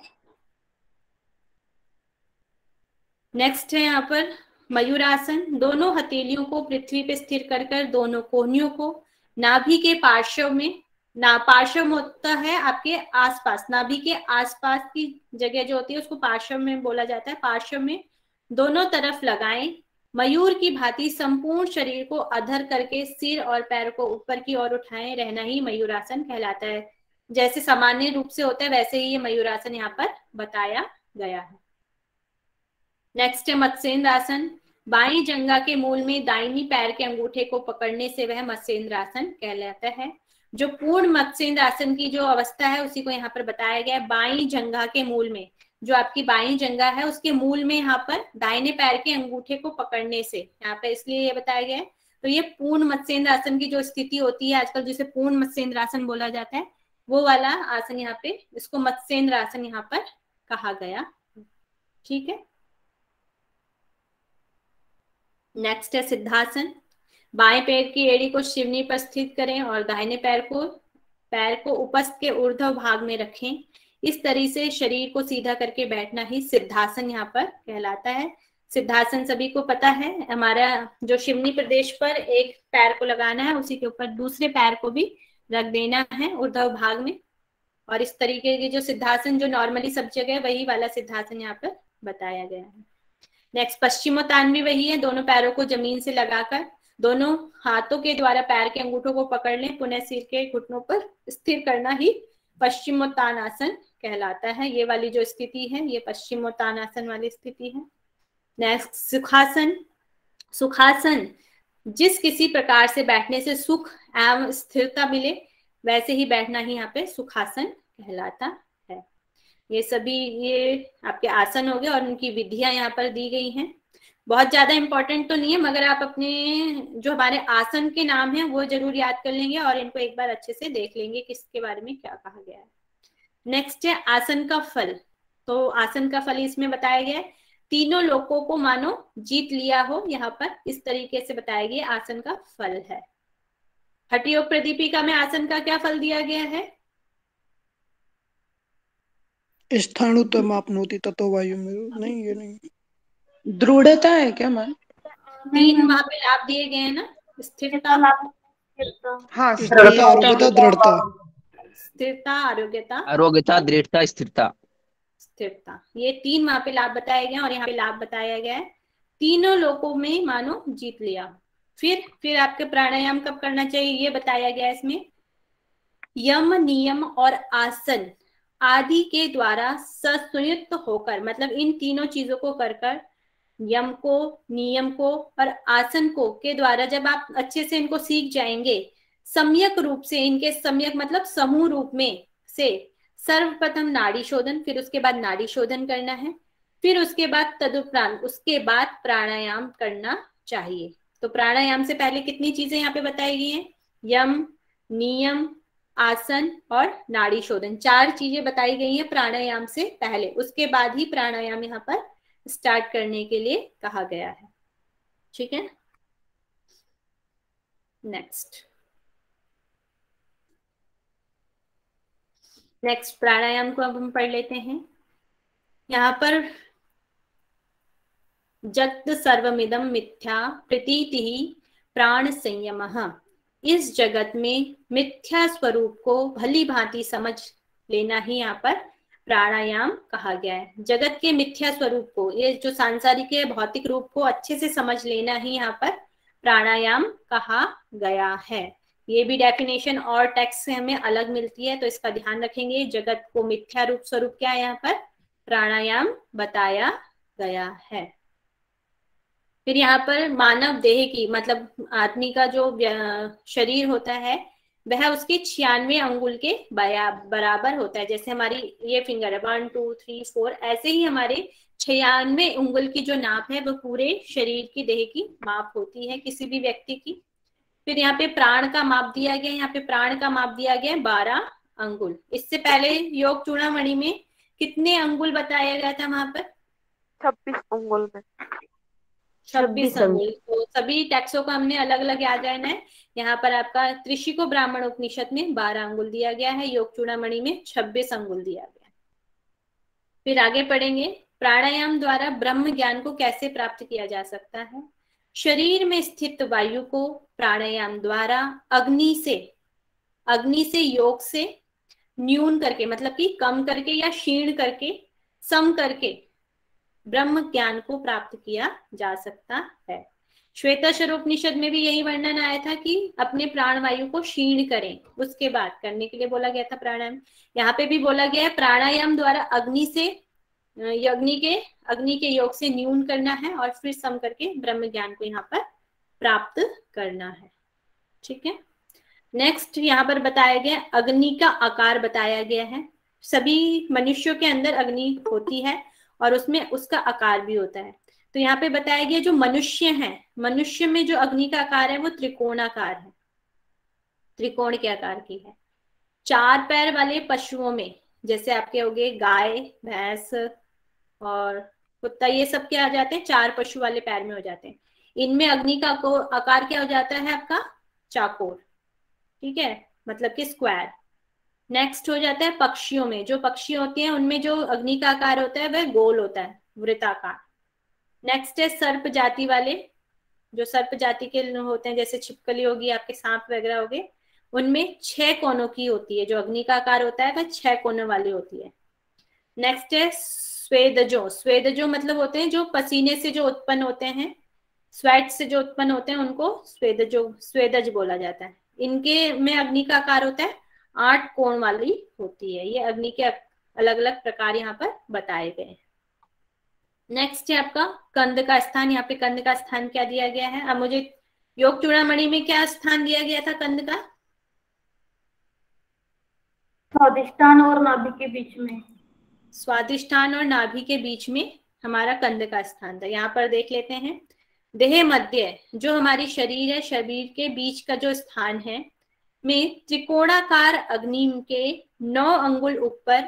नेक्स्ट है यहाँ पर मयूरासन। दोनों हथेलियों को पृथ्वी पे स्थिर कर कर दोनों कोहनियों को नाभि के पार्श्व में, पार्श्व होता है आपके आसपास, नाभि के आसपास की जगह जो होती है उसको पार्श्व में बोला जाता है। पार्श्व में दोनों तरफ लगाएं। मयूर की भांति संपूर्ण शरीर को अधर करके सिर और पैर को ऊपर की ओर उठाएं रहना ही मयूरासन कहलाता है। जैसे सामान्य रूप से होता है वैसे ही ये मयूरासन यहाँ पर बताया गया है। नेक्स्ट है मत्स्येंद्र आसन। बाई जंघा के मूल में दाहिनी पैर के अंगूठे को पकड़ने से वह मत्स्येंद्र आसन कहलाता है। जो पूर्ण मत्स्येंद्र आसन की जो अवस्था है उसी को यहाँ पर बताया गया है। बाई जंघा के मूल में, जो आपकी बाई जंघा है उसके मूल में यहाँ पर दाहिने पैर के अंगूठे को पकड़ने से, यहाँ पे इसलिए ये बताया गया है। तो ये पूर्ण मत्स्येंद्र आसन की जो स्थिति होती है आजकल जिसे पूर्ण मत्स्येंद्र आसन बोला जाता है, वो वाला आसन यहाँ पे, इसको मत्स्येंद्र आसन यहाँ पर कहा गया। ठीक है, नेक्स्ट है सिद्धासन। बाएं पैर की एड़ी को शिवनी पर स्थित करें और दाहिने पैर को उपस्थ के ऊर्ध्व भाग में रखें। इस तरह से शरीर को सीधा करके बैठना ही सिद्धासन यहाँ पर कहलाता है। सिद्धासन सभी को पता है, हमारा जो शिवनी प्रदेश पर एक पैर को लगाना है उसी के ऊपर दूसरे पैर को भी रख देना है ऊर्ध्व भाग में, और इस तरीके के जो सिद्धासन जो नॉर्मली सब जगह वही वाला सिद्धासन यहाँ पर बताया गया है। नेक्स्ट पश्चिमोत्तान भी वही है। दोनों पैरों को जमीन से लगाकर दोनों हाथों के द्वारा पैर के अंगूठों को पकड़ लें, पुनः सिर के घुटनों पर स्थिर करना ही पश्चिमोत्तान आसन कहलाता है। ये वाली जो स्थिति है ये पश्चिमोत्तान आसन वाली स्थिति है। नेक्स्ट सुखासन। सुखासन जिस किसी प्रकार से बैठने से सुख एवं स्थिरता मिले वैसे ही बैठना ही यहाँ पे सुखासन कहलाता है। ये सभी ये आपके आसन हो गए और उनकी विधियां यहाँ पर दी गई हैं। बहुत ज्यादा इंपॉर्टेंट तो नहीं है, मगर आप अपने जो हमारे आसन के नाम है वो जरूर याद कर लेंगे और इनको एक बार अच्छे से देख लेंगे किसके बारे में क्या कहा गया है। नेक्स्ट है आसन का फल। तो आसन का फल इसमें बताया गया है, तीनों लोकों को मानो जीत लिया हो, यहाँ पर इस तरीके से बताया गया आसन का फल है। हठयोग प्रदीपिका में आसन का क्या फल दिया गया है? स्थाणुत्वमाप्नोति ततो वायु में, नहीं ये नहीं, दृढ़ता है क्या मैम? 3 वहां पे लाभ दिए गए हैं ना, स्थिरता, हाँ, स्थिरता, आरोग्यता, दृढ़ता। स्थिरता, आरोग्यता, आरोग्यता, दृढ़ता, स्थिरता, स्थिरता, ये 3 वहां पे लाभ बताए गए और यहाँ पे लाभ बताया गया है। तीनों लोकों में मानो जीत लिया। फिर आपके प्राणायाम कब करना चाहिए ये बताया गया है इसमें। यम, नियम और आसन आदि के द्वारा ससुयुक्त होकर, मतलब इन तीनों चीजों को कर यम को, नियम को और आसन को के द्वारा जब आप अच्छे से इनको सीख जाएंगे, सम्यक रूप से, इनके सम्यक मतलब समूह रूप में से सर्वप्रथम नाड़ी शोधन, फिर उसके बाद नाड़ी शोधन करना है, फिर उसके बाद तदुपरांत उसके बाद प्राणायाम करना चाहिए। तो प्राणायाम से पहले कितनी चीजें यहाँ पे बताई गई हैं? यम, नियम, आसन और नाड़ी शोधन, 4 चीजें बताई गई हैं प्राणायाम से पहले। उसके बाद ही प्राणायाम यहाँ पर स्टार्ट करने के लिए कहा गया है। ठीक है, नेक्स्ट प्राणायाम को अब हम पढ़ लेते हैं। यहाँ पर जगत सर्वमिदं मिथ्या प्रतीति प्राण संयमः, इस जगत में मिथ्या स्वरूप को भली भांति समझ लेना ही यहाँ पर प्राणायाम कहा गया है। जगत के मिथ्या स्वरूप को, ये जो सांसारिक भौतिक रूप को अच्छे से समझ लेना ही यहाँ पर प्राणायाम कहा गया है। ये भी डेफिनेशन और टेक्स्ट से हमें अलग मिलती है, तो इसका ध्यान रखेंगे। जगत को मिथ्या रूप स्वरूप क्या है यहाँ पर प्राणायाम बताया गया है। फिर यहाँ पर मानव देह की, मतलब आदमी का जो शरीर होता है वह उसके 96 अंगुल के बराबर होता है। जैसे हमारी ये फिंगर है 1 2 3 4, ऐसे ही हमारे 96 अंगुल की जो नाप है वो पूरे शरीर की देह की माप होती है किसी भी व्यक्ति की। फिर यहाँ पे प्राण का माप दिया गया, यहाँ पे प्राण का माप दिया गया 12 अंगुल। इससे पहले योग चूड़ामणि में कितने अंगुल बताया गया था वहां पर? 26 अंगुल में 26 अंगुल। तो सभी टेक्सों का हमने अलग अलग याद रहना है। यहाँ पर आपका त्रिशिको ब्राह्मण उपनिषद में 12 अंगुल दिया गया है, योग चूड़ामणि में 26 अंगुल दिया गया। फिर आगे पढ़ेंगे, प्राणायाम द्वारा ब्रह्म ज्ञान को कैसे प्राप्त किया जा सकता है। शरीर में स्थित वायु को प्राणायाम द्वारा अग्नि से योग से न्यून करके, मतलब कि कम करके या क्षीण करके, सम करके ब्रह्म ज्ञान को प्राप्त किया जा सकता है। श्वेताक्षरोपनिषद में भी यही वर्णन आया था कि अपने प्राण वायु को क्षीण करें, उसके बाद करने के लिए बोला गया था प्राणायाम। यहाँ पे भी बोला गया है प्राणायाम द्वारा अग्नि के योग से न्यून करना है और फिर सम करके ब्रह्म ज्ञान को यहाँ पर प्राप्त करना है। ठीक है, नेक्स्ट यहाँ पर बताया गया अग्नि का आकार बताया गया है। सभी मनुष्यों के अंदर अग्नि होती है और उसमें उसका आकार भी होता है। तो यहाँ पे बताया गया जो मनुष्य है, मनुष्य में जो अग्नि का आकार है वो त्रिकोणाकार है, त्रिकोण के आकार की है। 4 पैर वाले पशुओं में जैसे आपके हो गए गाय, भैंस और कुत्ता, ये सब क्या आ जाते हैं 4 पशु वाले पैर में हो जाते हैं। इनमें अग्नि का आकार क्या हो जाता है आपका चाकोर, ठीक है, मतलब कि स्क्वायर। नेक्स्ट हो जाता है पक्षियों में, जो पक्षी होते हैं उनमें जो अग्नि का आकार होता है वह गोल होता है, वृत्ताकार। नेक्स्ट है सर्प जाति वाले, जो सर्प जाति के होते हैं जैसे छिपकली होगी, आपके सांप वगैरह हो गए, उनमें 6 कोनों की होती है, जो अग्नि का आकार होता है वह 6 कोनों वाली होती है। नेक्स्ट है स्वेदजों, स्वेदजों मतलब होते हैं जो पसीने से जो उत्पन्न होते हैं, स्वेट से जो उत्पन्न होते हैं उनको स्वेदज बोला जाता है। इनके में अग्नि का आकार होता है 8 कोण वाली होती है। ये अग्नि के अलग अलग प्रकार यहाँ पर बताए गए हैं। नेक्स्ट है आपका कंद का स्थान। यहाँ पे कंद का स्थान क्या दिया गया है? अब मुझे योग चूड़ामणि में क्या स्थान दिया गया था कंद का? स्वादिष्ठान और नाभि के बीच में। स्वादिष्ठान और नाभि के बीच में हमारा कंद का स्थान था। यहाँ पर देख लेते हैं, देह मध्य जो हमारी शरीर है, शरीर के बीच का जो स्थान है में त्रिकोणाकार अग्नि के 9 अंगुल ऊपर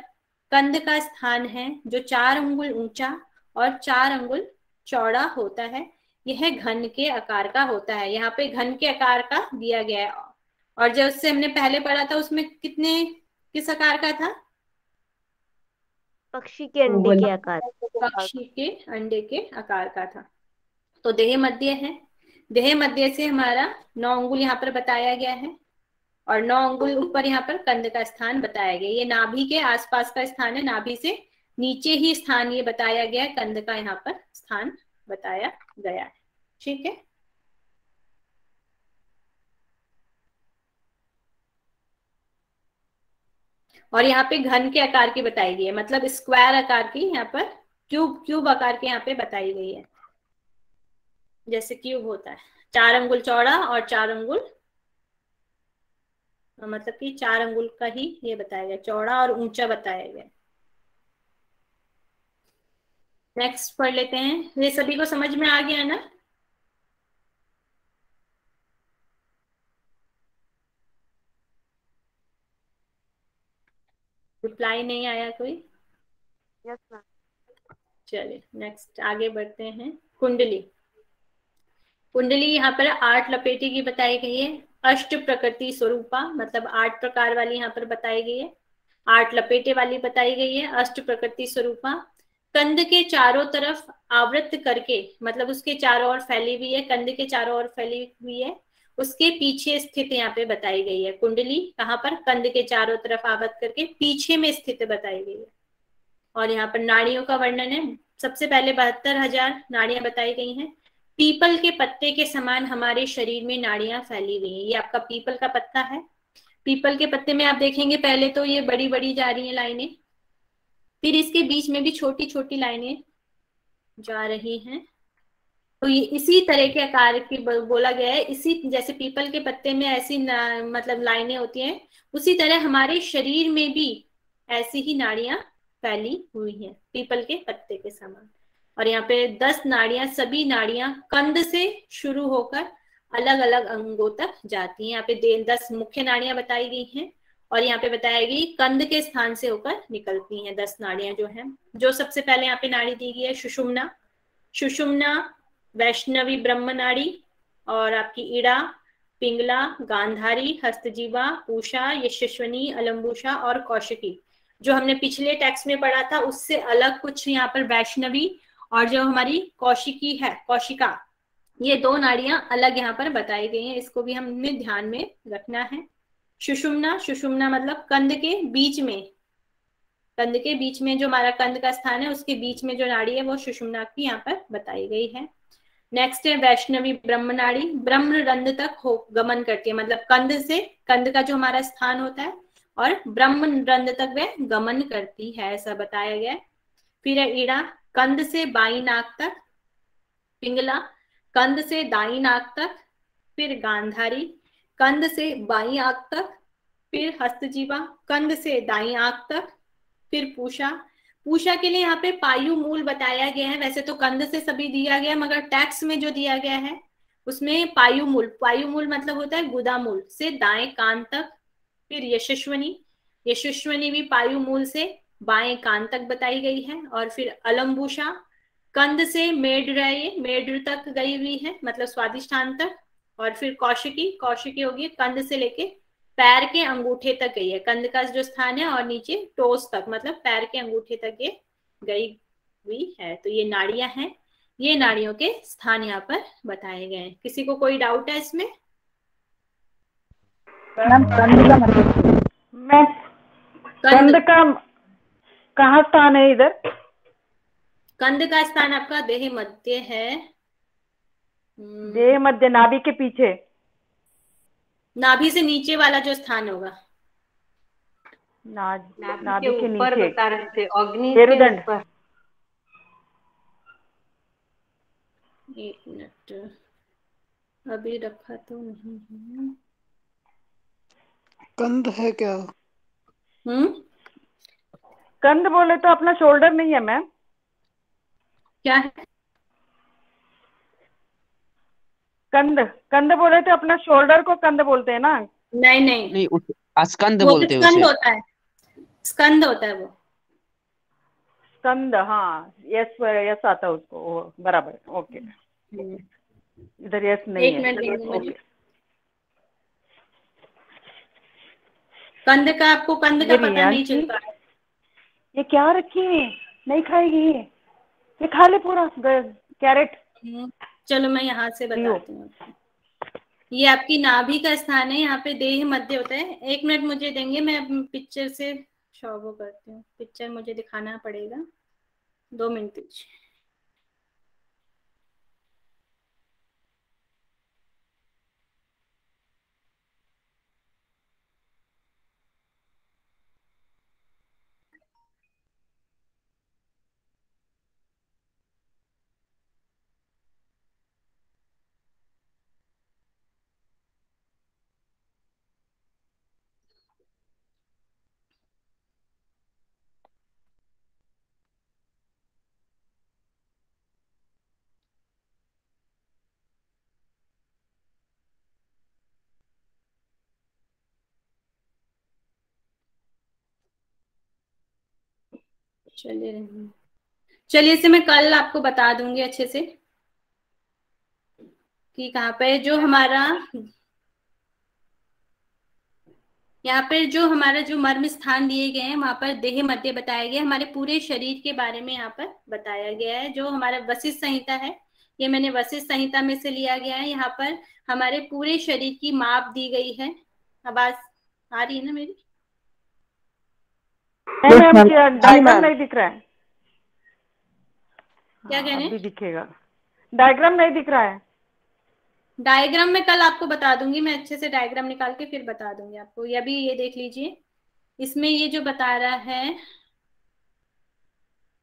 कंद का स्थान है, जो 4 अंगुल ऊंचा और 4 अंगुल चौड़ा होता है। यह घन के आकार का होता है। यहाँ पे घन के आकार का दिया गया है और जो उससे हमने पहले पढ़ा था उसमें किस आकार का था? पक्षी के अंडे के आकार। पक्षी के अंडे के आकार का था। तो देह मध्य है, देह मध्य से हमारा 9 अंगुल यहाँ पर बताया गया है और 9 अंगुल ऊपर यहाँ पर कंध का स्थान बताया गया। ये नाभि के आसपास का स्थान है, नाभि से नीचे ही स्थान ये बताया गया है, कंध का यहाँ पर स्थान बताया गया है। ठीक है, और यहाँ पे घन के आकार की बताई गई है, मतलब स्क्वायर आकार की, यहाँ पर क्यूब आकार के यहाँ पे बताई गई है, जैसे क्यूब होता है। 4 अंगुल चौड़ा और 4 अंगुल, मतलब कि 4 अंगुल का ही ये बताया गया, चौड़ा और ऊंचा बताया गया। नेक्स्ट पढ़ लेते हैं। ये सभी को समझ में आ गया ना? रिप्लाई नहीं आया कोई? Yes ma'am. चलिए नेक्स्ट आगे बढ़ते हैं। कुंडली, कुंडली यहाँ पर 8 लपेटे की बताई गई है। अष्ट प्रकृति स्वरूपा, मतलब 8 प्रकार वाली यहाँ पर बताई गई है, 8 लपेटे वाली बताई गई है। अष्ट प्रकृति स्वरूपा, कंध के चारों तरफ आवृत करके, मतलब उसके चारों ओर फैली हुई है, कंध के चारों ओर फैली हुई है, उसके पीछे स्थित यहाँ पे बताई गई है। कुंडली कहाँ पर? कंध के चारों तरफ आवृत करके पीछे में स्थित बताई गई है। और यहाँ पर नाड़ियों का वर्णन है। सबसे पहले 72,000 नाड़ियां बताई गई हैं। पीपल के पत्ते के समान हमारे शरीर में नाड़ियां फैली हुई हैं। ये आपका पीपल का पत्ता है। पीपल के पत्ते में आप देखेंगे पहले तो ये बड़ी बड़ी जा रही हैं लाइनें, फिर इसके बीच में भी छोटी छोटी लाइनें जा रही हैं। तो ये इसी तरह के आकार की बोला गया है। इसी जैसे पीपल के पत्ते में ऐसी मतलब लाइनें होती हैं, उसी तरह हमारे शरीर में भी ऐसी ही नाड़ियां फैली हुई हैं पीपल के पत्ते के समान। और यहाँ पे 10 नाड़ियां, सभी नाड़ियां कंध से शुरू होकर अलग अलग अंगों तक जाती हैं। यहाँ पे 10 मुख्य नाड़ियां बताई गई हैं और यहाँ पे बताया गई कंध के स्थान से होकर निकलती हैं 10 नाड़ियां जो हैं। जो सबसे पहले यहाँ पे नाड़ी दी गई है सुषुम्ना, सुषुम्ना वैष्णवी ब्रह्म नाड़ी, और आपकी इड़ा, पिंगला, गांधारी, हस्तजीवा, पूषा, यशस्वनी, अलम्बुषा और कौशिकी। जो हमने पिछले टेक्स्ट में पढ़ा था उससे अलग कुछ यहाँ पर वैष्णवी और जो हमारी कौशिकी है, कौशिका, ये 2 नाड़ियां अलग यहाँ पर बताई गई हैं। इसको भी हमें ध्यान में रखना है। सुषुम्ना, सुषुम्ना मतलब कंध के बीच में, कंध के बीच में जो हमारा कंध का स्थान है उसके बीच में जो नाड़ी है वो सुषुम्ना की यहाँ पर बताई गई है। नेक्स्ट है वैष्णवी ब्रह्म नाड़ी, ब्रह्म रंध्र तक हो गमन करती है, मतलब कंध से, कंध का जो हमारा स्थान होता है और ब्रह्म रंध्र तक वह गमन करती है, ऐसा बताया गया है। फिर है ईड़ा, कंध से बाई नाक तक, पिंगला कंध से दाई नाक तक, फिर गांधारी कंध से बाई आंख तक, फिर हस्तजीवा कंध से दाई आंख तक, फिर पूषा, पूषा के लिए यहाँ पे पायु मूल बताया गया है। वैसे तो कंध से सभी दिया गया है मगर टैक्स में जो दिया गया है उसमें पायु मूल, पायु मूल मतलब होता है गुदा मूल से दाएं कान तक। फिर यशस्वनी, यशस्वनी भी पायु मूल से बाएं कान तक बताई गई है। और फिर अलम्बुषा कंध से मेढ्र तक गई हुई है, मतलब स्वादिष्ठान तक। और फिर कौशिकी, कौशिकी होगी कंध से लेके पैर के अंगूठे तक गई है, कंध का जो स्थान है और नीचे टोस तक, मतलब पैर के अंगूठे तक ये गई हुई है। तो ये नाड़ियां हैं, ये नाड़ियों के स्थान यहाँ पर बताए गए हैं। किसी को कोई डाउट है इसमें? कंध का मतलब मैं कंध का कहाँ स्थान है? इधर कंध का स्थान आपका देह मध्य है। देह मध्य, नाभि के पीछे, नाभि से नीचे वाला जो स्थान होगा, नाभि के ऊपर नीचे, बता रहे थे, अग्नि के मेरुदंड। ऊपर। एक मिनट, अभी रखा तो नहीं है। कंध है क्या? कंध बोले तो अपना शोल्डर नहीं है मैम? क्या है कंध? कंध बोले तो अपना शोल्डर को कंध बोलते हैं ना? नहीं नहीं नहीं, स्कंद वो बोलते हैं स्कंद उसे। होता है, स्कंद होता है वो। स्कंद, हाँ यस यस आता है उसको, बराबर, ओके। इधर यस नहीं है। एक मिनट, कंद का आपको कंद का पता नहीं चल पा रहा। ये क्या रखी है, नहीं खाएगी ये खा ले पूरा कैरेट। चलो मैं यहाँ से बताती हूँ। ये आपकी नाभि का स्थान है, यहाँ पे देह मध्य होता है। 1 मिनट मुझे देंगे, मैं पिक्चर से शो वो करती हूँ। पिक्चर मुझे दिखाना पड़ेगा, 2 मिनट दीजिए। चलिए इसे मैं कल आपको बता दूंगी अच्छे से कि कहाँ पे जो हमारा यहाँ पर जो हमारा जो मर्म स्थान दिए गए हैं, वहां पर देह मध्य बताया गया। हमारे पूरे शरीर के बारे में यहाँ पर बताया गया है। जो हमारा वशिष्ठ संहिता है, ये मैंने वशिष्ठ संहिता में से लिया गया है। यहाँ पर हमारे पूरे शरीर की माप दी गई है। आवाज आ रही है ना मेरी? डायग्राम नहीं दिख रहा है। क्या कह रहे हैं? अभी दिखेगा, डायग्राम नहीं दिख रहा है। डायग्राम में कल आपको बता दूंगी, मैं अच्छे से डायग्राम निकाल के फिर बता दूंगी आपको। ये भी ये देख लीजिए, इसमें ये जो बता रहा है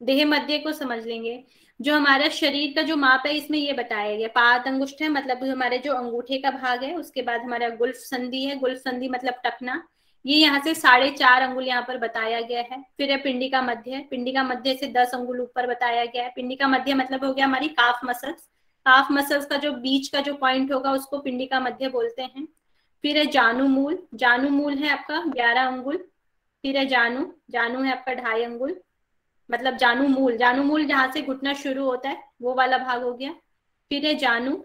देह मध्य को समझ लेंगे। जो हमारा शरीर का जो माप है, इसमें ये बताया गया। पाद अंगुष्ठ है, मतलब हमारे जो अंगूठे का भाग है। उसके बाद हमारा गुल्फ संधि है, गुल्फ संधि मतलब टखना। ये यहाँ से 4.5 अंगुल यहाँ पर बताया गया है। फिर है पिंडिका मध्य, पिंडिका मध्य से 10 अंगुल ऊपर बताया गया है। पिंडिका मध्य मतलब हो गया हमारी काफ मसल्स। काफ मसल्स का जो बीच का जो पॉइंट होगा उसको पिंडिका मध्य बोलते हैं। फिर है जानू मूल, जानू मूल है आपका 11 अंगुल। फिर है जानू, जानू है आपका 2.5 अंगुल, मतलब जानू मूल, जानू मूल जहां से घुटना शुरू होता है वो वाला भाग हो गया। फिर है जानू,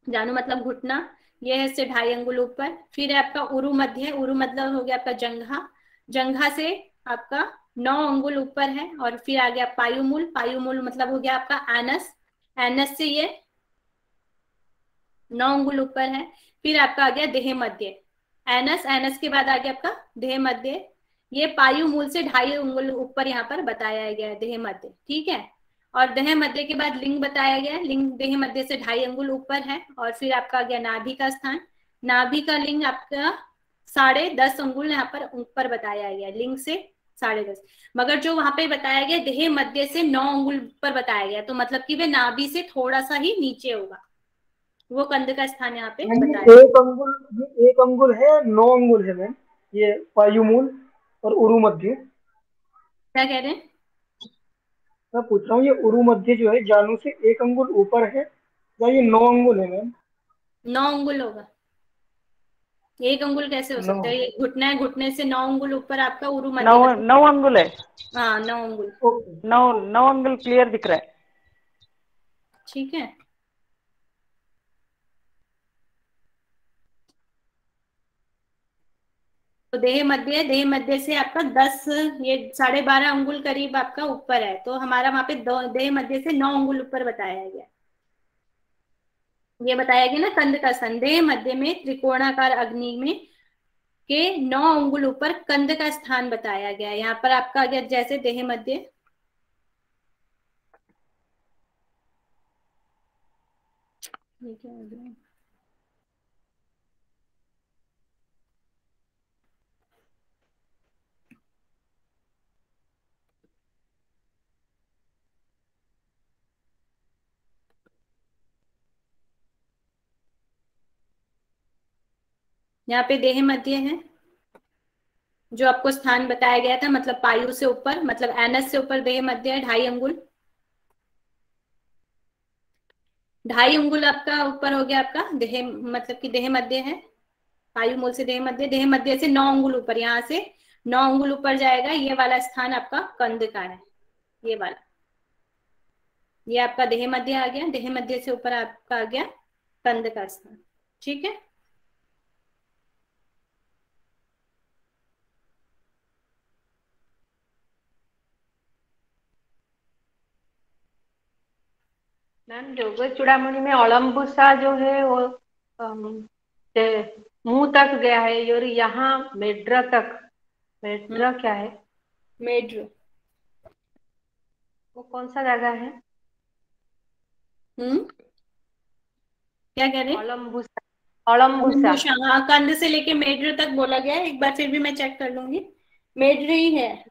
जानू मतलब घुटना, ये है से 2.5 अंगुल ऊपर। फिर है आपका उरु मध्य, उरु मतलब हो गया आपका जंघा, जंघा से आपका 9 अंगुल ऊपर है। और फिर आ गया पायुमूल, पायुमूल मतलब हो गया आपका एनस, एनस से ये 9 अंगुल ऊपर है। फिर आपका आ गया देह मध्य, एनस, एनस के बाद आ गया आपका देह मध्य। ये पायु मूल से 2.5 अंगुल ऊपर यहाँ पर बताया गया है देह मध्य, ठीक है। और देह मध्य के बाद लिंग बताया गया है, लिंग देह मध्य से 2.5 अंगुल ऊपर है। और फिर आपका आ गया नाभि का स्थान, नाभि का लिंग आपका 10.5 अंगुल यहाँ पर ऊपर बताया गया, लिंग से 10.5। मगर जो वहां पे बताया गया देह मध्य से 9 अंगुल ऊपर बताया गया, तो मतलब कि वे नाभि से थोड़ा सा ही नीचे होगा, वो कंध का स्थान यहाँ पे बताया। 1 अंगुल है, 9 अंगुल है मैम, ये पायुमूल और उरु मध्य। क्या कह रहे हैं? मैं पूछ रहा हूँ ये उरु मध्य जो है जानू से 1 अंगुल ऊपर है या ये 9 अंगुल है मैम? 9 अंगुल होगा। 1 अंगुल कैसे हो सकता है? ये घुटना है, घुटने से 9 अंगुल ऊपर आपका उरु मध्य। 9 अंगुल है। हाँ 9 अंगुल, 9 अंगुल क्लियर दिख रहा है, ठीक है। तो देह मध्य, देह मध्य से आपका 10, ये 12.5 अंगुल करीब आपका ऊपर है। तो हमारा वहां पे देह मध्य से 9 अंगुल ऊपर बताया गया। ये बताया गया ना कंध का स्थान, देह मध्य में त्रिकोणाकार अग्नि में के 9 अंगुल ऊपर कंध का स्थान बताया गया है। यहाँ पर आपका आ गया जैसे देह मध्य, यहाँ पे देह मध्य है जो आपको स्थान बताया गया था, मतलब पायु से ऊपर, मतलब एनस से ऊपर देह मध्य है 2.5 अंगुल। 2.5 अंगुल आपका ऊपर हो गया आपका देह, मतलब कि देह मध्य है। पायु मूल से देह मध्य, देह मध्य से 9 अंगुल ऊपर, यहाँ से 9 अंगुल ऊपर जाएगा। ये वाला स्थान आपका कंध का है, ये वाला, ये आपका देह मध्य आ गया। देह मध्य से ऊपर आपका आ गया कंध का स्थान, ठीक है। मैम जोग चूड़ामणि में अड़म्बुसा जो है वो मुंह तक गया है और यहाँ मेड्र तक, मेड्र क्या है? मेड्र वो कौन सा जगह है? क्या कह रहे? अड़म्बुसा, अड़म्बुसा। हाँ, कंध से लेके मेड्र तक बोला गया है। एक बार फिर भी मैं चेक कर लूंगी। मेड्र ही है।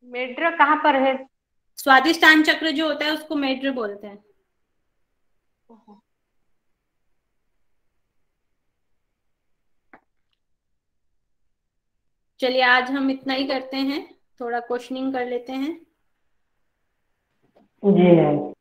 मेड्र कहाँ पर है? स्वादिष्टान चक्र जो होता है उसको मेड्र बोलते हैं। चलिए आज हम इतना ही करते हैं, थोड़ा क्वेश्चनिंग कर लेते हैं। जी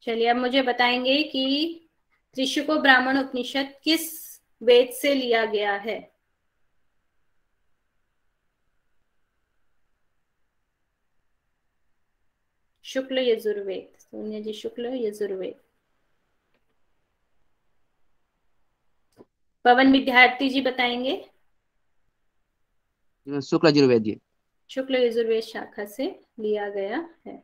चलिए अब मुझे बताएंगे कि त्रिशुको ब्राह्मण उपनिषद किस वेद से लिया गया है? शुक्ल यजुर्वेद। सोनिया जी, शुक्ल यजुर्वेद। पवन विद्यार्थी जी बताएंगे। शुक्ल यजुर्वेद। शुक्ल यजुर्वेद शाखा से लिया गया है।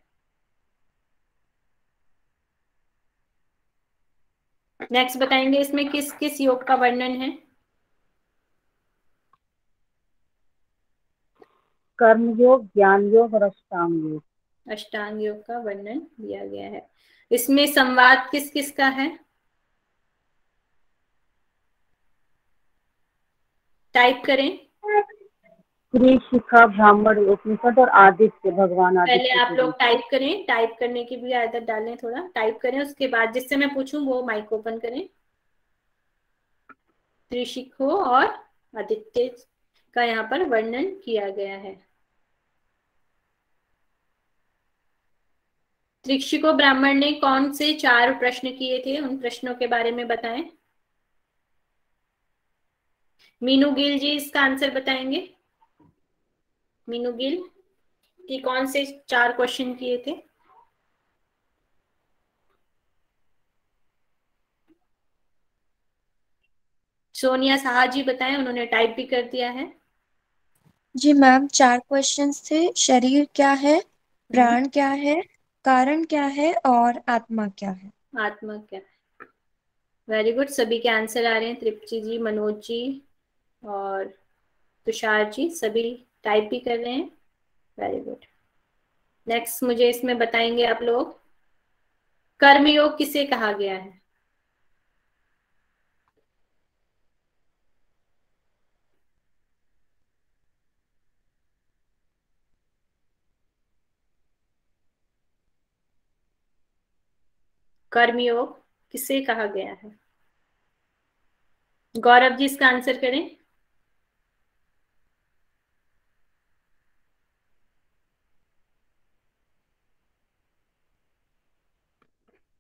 नेक्स्ट बताएंगे इसमें किस किस योग का वर्णन है? कर्म योग, ज्ञान योग और अष्टांग योग। अष्टांग योग का वर्णन दिया गया है। इसमें संवाद किस किस का है? टाइप करें। श्री शिखा ब्राह्मण उपनिषद और आदित्य भगवान आदित्य। पहले आप लोग टाइप करें, टाइप करने की भी आदत डालें, थोड़ा टाइप करें। उसके बाद जिससे मैं पूछूं वो माइक ओपन करें। त्रिशिखो और आदित्य का यहाँ पर वर्णन किया गया है। त्रिशिको ब्राह्मण ने कौन से 4 प्रश्न किए थे? उन प्रश्नों के बारे में बताएं। मीनू गिल जी इसका आंसर बताएंगे। मीनू गिल कि कौन से 4 क्वेश्चन किए थे? सोनिया साहा जी बताएं, उन्होंने टाइप भी कर दिया है। जी मैम, 4 क्वेश्चंस थे। शरीर क्या है, प्राण क्या है, कारण क्या है और आत्मा क्या है? आत्मा क्या है। वेरी गुड, सभी के आंसर आ रहे हैं। तृप्ति जी, मनोज जी और तुषार जी सभी टाइप भी कर रहे हैं। Very good. नेक्स्ट मुझे इसमें बताएंगे आप लोग, कर्मयोग किसे कहा गया है? कर्मयोग किसे कहा गया है? गौरव जी इसका आंसर करें।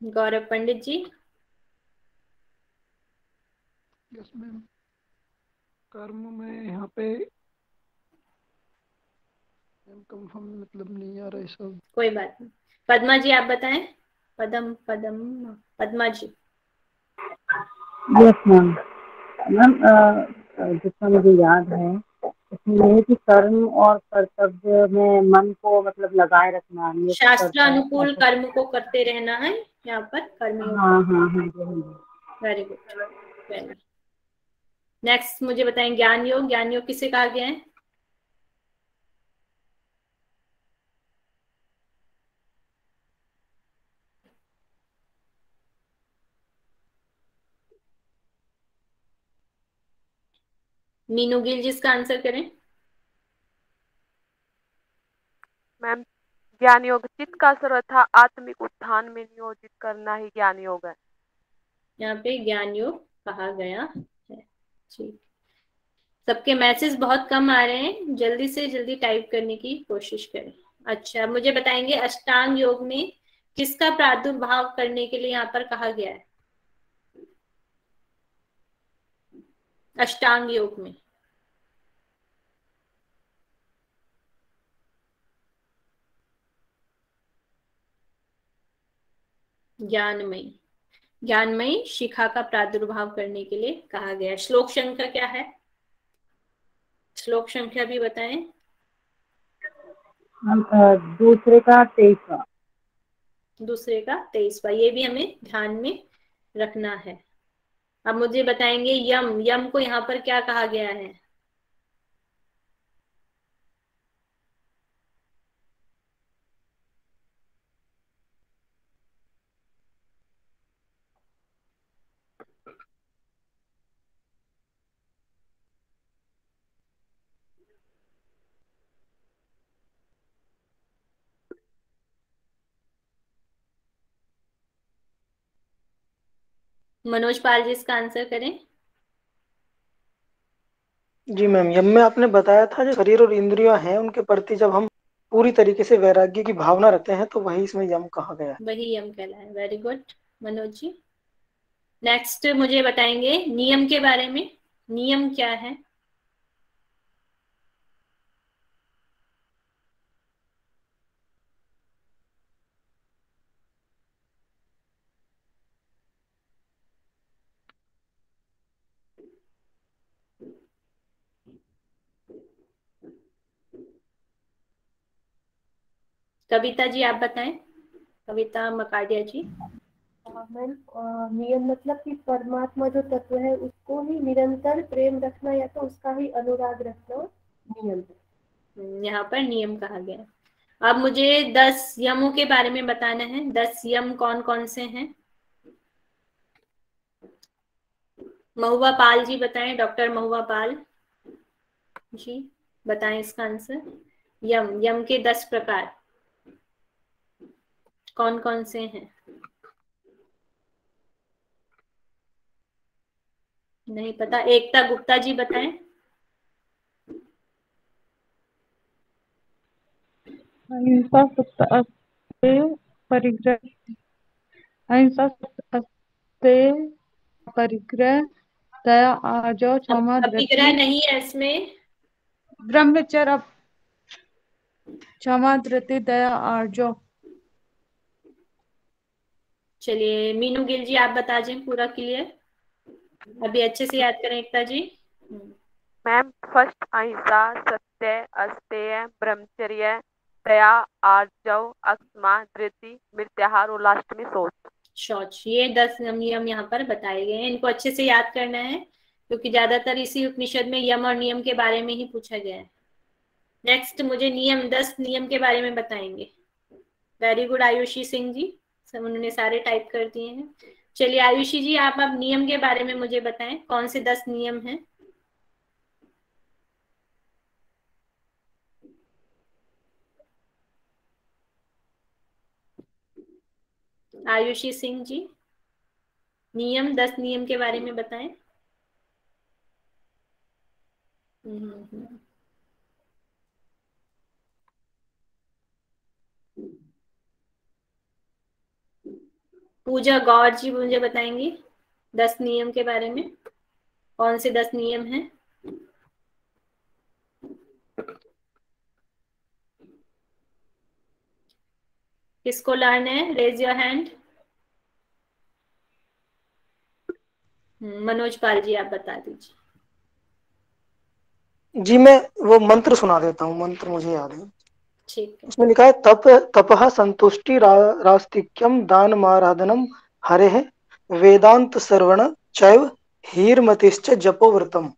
गौरव पंडित जी। Yes ma'am. कर्म में यहाँ पे कंफर्म मतलब नहीं आ रहा है सब। कोई बात नहीं। पद्मा जी आप बताएं। Padma ji. Yes ma'am. Ma'am जितना मुझे याद है उसमें ये है कि कर्म और कर्तव्य में मन को मतलब लगाए रखना, शास्त्र अनुकूल कर्म को करते रहना है यहाँ पर कर्मयोग। हाँ। Very good. नेक्स्ट मुझे बताएं, ज्ञान योग। ज्ञान योग किसे कहा गया है? मीनू गिल जिसका आंसर करें। मैम ज्ञान योग चित्त का सर्वथा आत्मिक उत्थान में नियोजित करना ही ज्ञान योग है। यहाँ पे ज्ञान योग कहा गया है। ठीक, सबके मैसेज बहुत कम आ रहे हैं, जल्दी से जल्दी टाइप करने की कोशिश करें। अच्छा, मुझे बताएंगे अष्टांग योग में किसका प्रादुर्भाव करने के लिए यहाँ पर कहा गया है? अष्टांग योग में ज्ञानमयी। ज्ञानमयी शिखा का प्रादुर्भाव करने के लिए कहा गया। श्लोक संख्या क्या है? श्लोक संख्या भी बताएं। दूसरे का 23वां। दूसरे का 23वां, ये भी हमें ध्यान में रखना है। अब मुझे बताएंगे यम, यम को यहाँ पर क्या कहा गया है? मनोज पाल जी इसका आंसर करें। जी मैम, यम में आपने बताया था जो शरीर और इंद्रियां हैं उनके प्रति जब हम पूरी तरीके से वैराग्य की भावना रखते हैं तो वही इसमें यम कहा गया है। वही यम कहलाए। Very good Manoj ji. Next मुझे बताएंगे नियम के बारे में। नियम क्या है? कविता जी आप बताएं। कविता मकाडिया जी। मैम, नियम मतलब कि परमात्मा जो तत्व है उसको ही निरंतर प्रेम रखना या तो उसका ही अनुराग रखना नियम। यहाँ पर नियम कहा गया। अब मुझे 10 यमों के बारे में बताना है। 10 यम कौन कौन से हैं? महुआ पाल जी बताएं। डॉक्टर महुआ पाल जी बताएं इसका आंसर। यम, यम के 10 प्रकार कौन कौन से हैं? नहीं पता। एकता गुप्ता जी बताएं। अहिंसा, सत्य, अस्तेय, परिग्रह। अहिंसा, सत्य, अस्तेय, परिग्रह, दया, आर्जव, क्षमा, अपिग्रह धृति, नहीं है इसमें। ब्रह्मचर्य, क्षमा, धृति, दया, आर्जव। चलिए मीनू गिल जी आप बता दें पूरा क्लियर। अभी अच्छे से याद करें एकता जी। मैम फर्स्ट अहिंसा, सत्य, अस्तेय, ब्रह्मचर्य, दया, आर्जव, अक्षमा, धृति, मिथ्याहार और लास्ट में शौच। ये 10 नियम यहाँ पर बताए गए हैं। इनको अच्छे से याद करना है क्योंकि ज्यादातर इसी उपनिषद में यम और नियम के बारे में ही पूछा गया है। नेक्स्ट मुझे नियम 10 नियम के बारे में बताएंगे। वेरी गुड आयुषी सिंह जी, सब उन्होंने सारे टाइप कर दिए हैं। चलिए आयुषी जी आप अब नियम के बारे में मुझे बताएं कौन से 10 नियम हैं। आयुषी सिंह जी नियम 10 नियम के बारे में बताएं। पूजा गौर जी मुझे बताएंगी 10 नियम के बारे में। कौन से 10 नियम हैं? किसको लर्न है? Raise your hand. Manoj Pal ji आप बता दीजिए। जी मैं वो मंत्र सुना देता हूँ, मंत्र मुझे याद है। ठीक है। उसमें लिखा है तपः संतुष्टि रास्तिक्यम दानमाराधनम हरेः वेदांत श्रवण चैव हीरमतिश्च जपोव्रतम।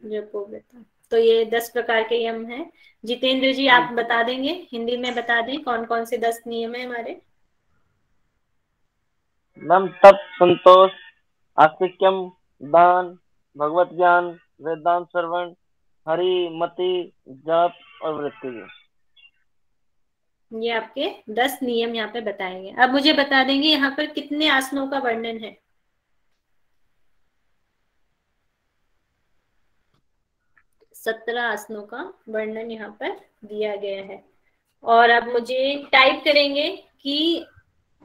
जपोव्रतम। तो ये 10 प्रकार के यम हैं। जितेंद्र जी आप बता देंगे, हिंदी में बता दें कौन कौन से 10 नियम है हमारे। मैम तप, संतोष, आस्तिक्यम, दान, भगवत ज्ञान, वेदांत श्रवण, हरि मति, जप और वृत्ति। ये आपके 10 नियम यहाँ पे बताए गए। अब मुझे बता देंगे यहाँ पर कितने आसनों का वर्णन है। 17 आसनों का वर्णन यहाँ पर दिया गया है। और अब मुझे टाइप करेंगे कि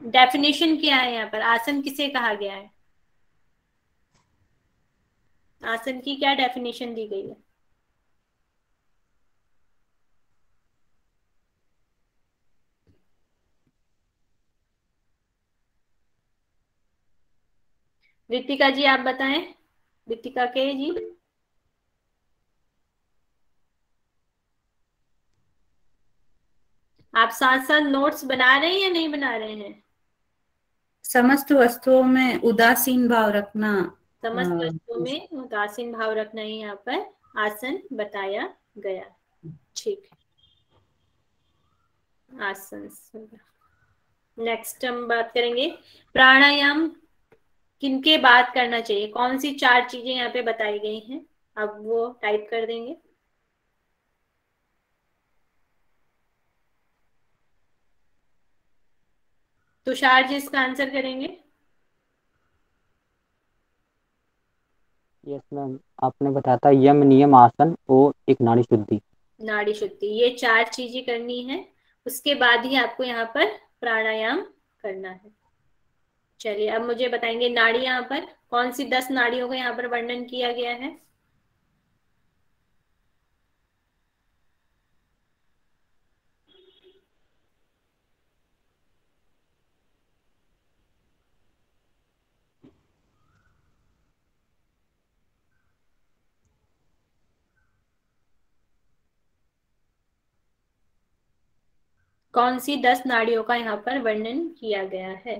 डेफिनेशन क्या है यहाँ पर, आसन किसे कहा गया है, आसन की क्या डेफिनेशन दी गई है। ऋतिका जी आप बताएं, ऋतिका के जी। आप साथ साथ नोट्स बना रहे हैं या नहीं बना रहे हैं? समस्त वस्तुओं में उदासीन भाव रखना। समस्त वस्तुओं में उदासीन भाव रखना ही यहाँ पर आसन बताया गया। ठीक, आसन। नेक्स्ट हम बात करेंगे प्राणायाम किनके बात करना चाहिए, कौन सी 4 चीजें यहाँ पे बताई गई हैं, अब वो टाइप कर देंगे। तुषार जी इसका आंसर करेंगे। यस मैम, आपने बताया था यम नियम आसन और एक नाड़ी शुद्धि। नाड़ी शुद्धि, ये 4 चीजें करनी है, उसके बाद ही आपको यहाँ पर प्राणायाम करना है। चलिए अब मुझे बताएंगे नाड़ी, यहाँ पर कौन सी 10 नाड़ियों का यहाँ पर वर्णन किया गया है। कौन सी 10 नाड़ियों का यहाँ पर वर्णन किया गया है।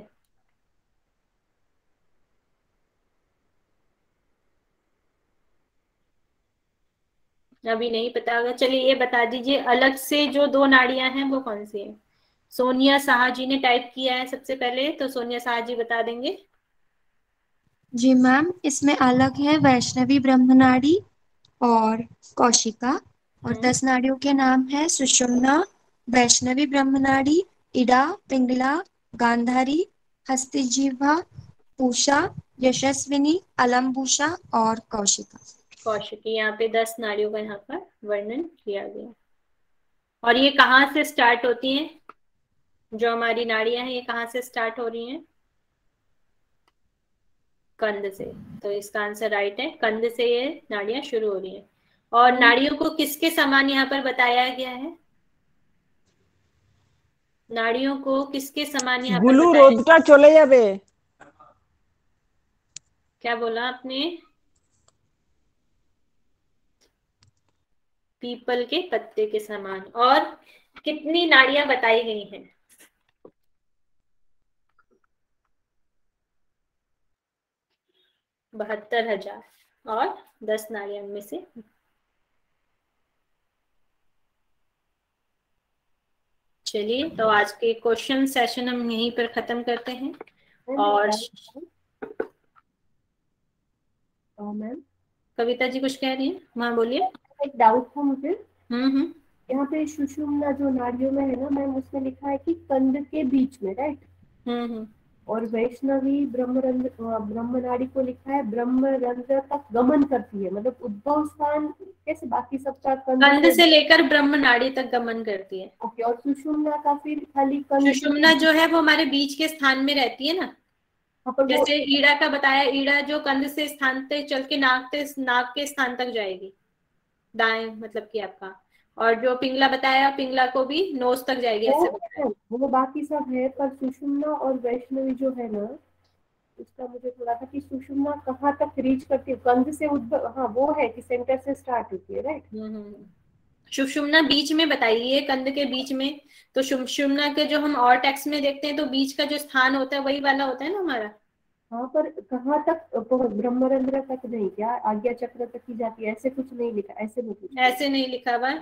अभी नहीं पता होगा, चलिए ये बता दीजिए अलग से जो 2 नाड़ियां हैं वो कौन सी है। सोनिया साहा जी ने टाइप किया है सबसे पहले, तो सोनिया साहा जी बता देंगे। जी मैम, इसमें अलग है वैष्णवी ब्रह्मनाड़ी और कौशिका, और 10 नाड़ियों के नाम है सुषुम्ना, वैष्णवी ब्रह्मनाड़ी, इड़ा, पिंगला, गांधारी, हस्तिजिह्वा, पूषा, यशस्विनी, अलम्बुषा और कौशिका। कौशिकी, यहाँ पे 10 नाड़ियों का यहाँ पर वर्णन किया गया। और ये कहाँ से स्टार्ट होती हैं, जो हमारी नाड़ियां हैं ये कहाँ से स्टार्ट हो रही हैं? कंध से, तो इसका आंसर राइट है, कंध से ये नाड़ियां शुरू हो रही हैं। और नाड़ियों को किसके समान यहाँ पर बताया गया है? नाड़ियों को किसके समान यहाँ पर बताया? रोदटा चले जाबे। क्या बोला आपने? पीपल के पत्ते के समान। और कितनी नाड़ियां बताई गई हैं? 72,000 और 10 नाड़ियां में से। चलिए तो आज के क्वेश्चन सेशन हम यहीं पर खत्म करते हैं। और मैम कविता जी कुछ कह रही हैं? हाँ बोलिए। एक डाउट था मुझे। यहाँ पे सुषुम्ना जो नाड़ियों में है ना मैम, उसमें लिखा है कि कंध के बीच में, राइट? और वैष्णवी ब्रह्मनाड़ी को लिखा है ब्रह्मरंध्र तक गमन करती है, मतलब उद्भव स्थान कैसे बाकी सबका कंध से लेकर ब्रह्मनाड़ी तक गमन करती है। ओके, और सुषुम्ना का फिर खाली कंध। सुषुम्ना जो है वो हमारे बीच के स्थान में रहती है ना, जैसे ईड़ा का बताया, ईड़ा जो कंध से स्थान तक चल के नाक के स्थान तक जाएगी, दाएं मतलब कि आपका। और जो पिंगला बताया, पिंगला को भी नोज तक जाएगी, ऐसे बताया। वो बाकी सब है, पर सुषुम्ना और वैष्णवी जो है ना, उसका मुझे थोड़ा था कि सुषुम्ना कहाँ तक रीच करती है, कंध से उद्भव। हाँ वो है कि सेंटर से स्टार्ट होती है, राइट? सुषुम्ना बीच में बताइए, कंध के बीच में। तो सुषुम्ना के जो हम और टेक्स्ट में देखते हैं तो बीच का जो स्थान होता है वही वाला होता है ना हमारा। हाँ, पर कहाँ तक? ब्रह्मरंध्र तक नहीं, क्या आज्ञा चक्र तक ही जाती है? ऐसे कुछ नहीं लिखा, ऐसे नहीं लिखा हुआ,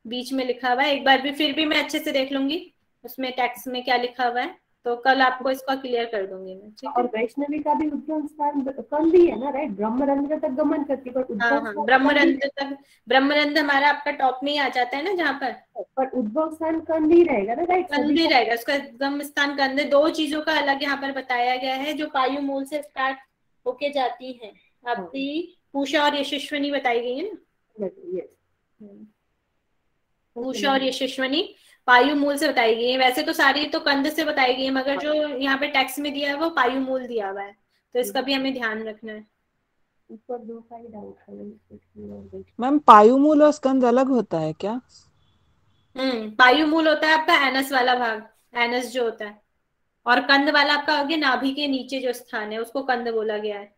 बीच में लिखा हुआ है। एक बार भी फिर भी मैं अच्छे से देख लूंगी उसमें टेक्स्ट में क्या लिखा हुआ है, तो कल आपको इसको क्लियर कर दूंगी मैं, ठीक है? और वैष्णवी का भी उद्भव स्थान कंध ही है ना, राइट? ब्रह्मरंध्र तक गमन करती है, पर ब्रह्मरंध्र हमारा आपका टॉप में ही आ जाता है ना, जहाँ पर उद्भव स्थान कंध ही रहेगा ना, राइट? कंध ही रहेगा, उसका एकदम स्थान कंध। 2 चीजों का अलग यहाँ पर बताया गया है जो पायु मूल से स्टार्ट होके जाती है। आपकी पूषा और यशस्विनी बताई गई है ना, पूषा और यशस्विनी पायु मूल से बताई गई है। वैसे तो सारी तो कंध से बताई गई है, मगर जो यहाँ पे टेक्स्ट में दिया है वो पायु मूल दिया हुआ है, तो इसका भी हमें ध्यान रखना है। ऊपर 2 का ही डाउट है मैम, पायु मूल और स्कंद अलग होता है क्या? पायु मूल होता है आपका एनस वाला भाग, एनस जो होता है, और कंद वाला आपका हो गया नाभि के नीचे जो स्थान है, उसको कंद बोला गया है।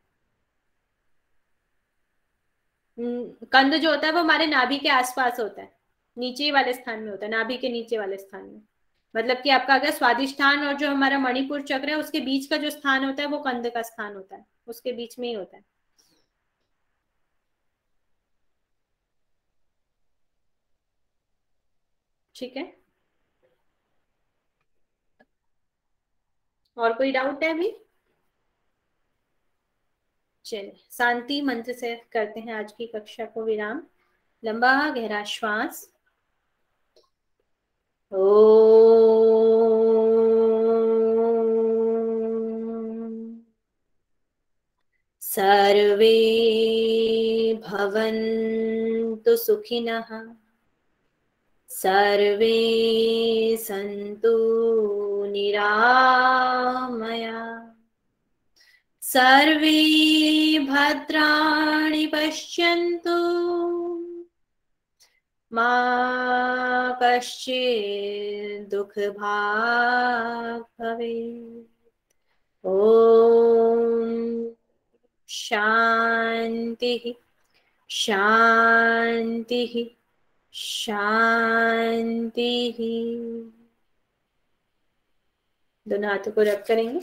कंद जो होता है वो हमारे नाभि के आसपास होता है, नीचे वाले स्थान में होता है, नाभि के नीचे वाले स्थान में। मतलब कि आपका अगर स्वादिष्ठान और जो हमारा मणिपुर चक्र है उसके बीच का जो स्थान होता है वो कंद का स्थान होता है, उसके बीच में ही होता है। ठीक है, और कोई डाउट है अभी? चलिए शांति मंत्र से करते हैं आज की कक्षा को विराम। लंबा गहरा श्वास। सर्वे भवन्तु सुखिनः, सर्वे सन्तु निरामया, सर्वे भद्राणि पश्यन्तु, मा कश्चित् दुःखभाग् भवेत्। ॐ शान्तिः शान्तिः शान्तिः। दोनों हाथों को रब करेंगे,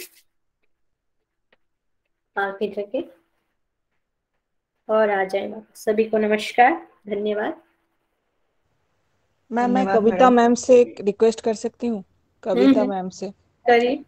आंखें ढके और आ जाए वापस। सभी को नमस्कार, धन्यवाद। मैम मैं कविता मैम से एक रिक्वेस्ट कर सकती हूँ? कविता मैम से करिए।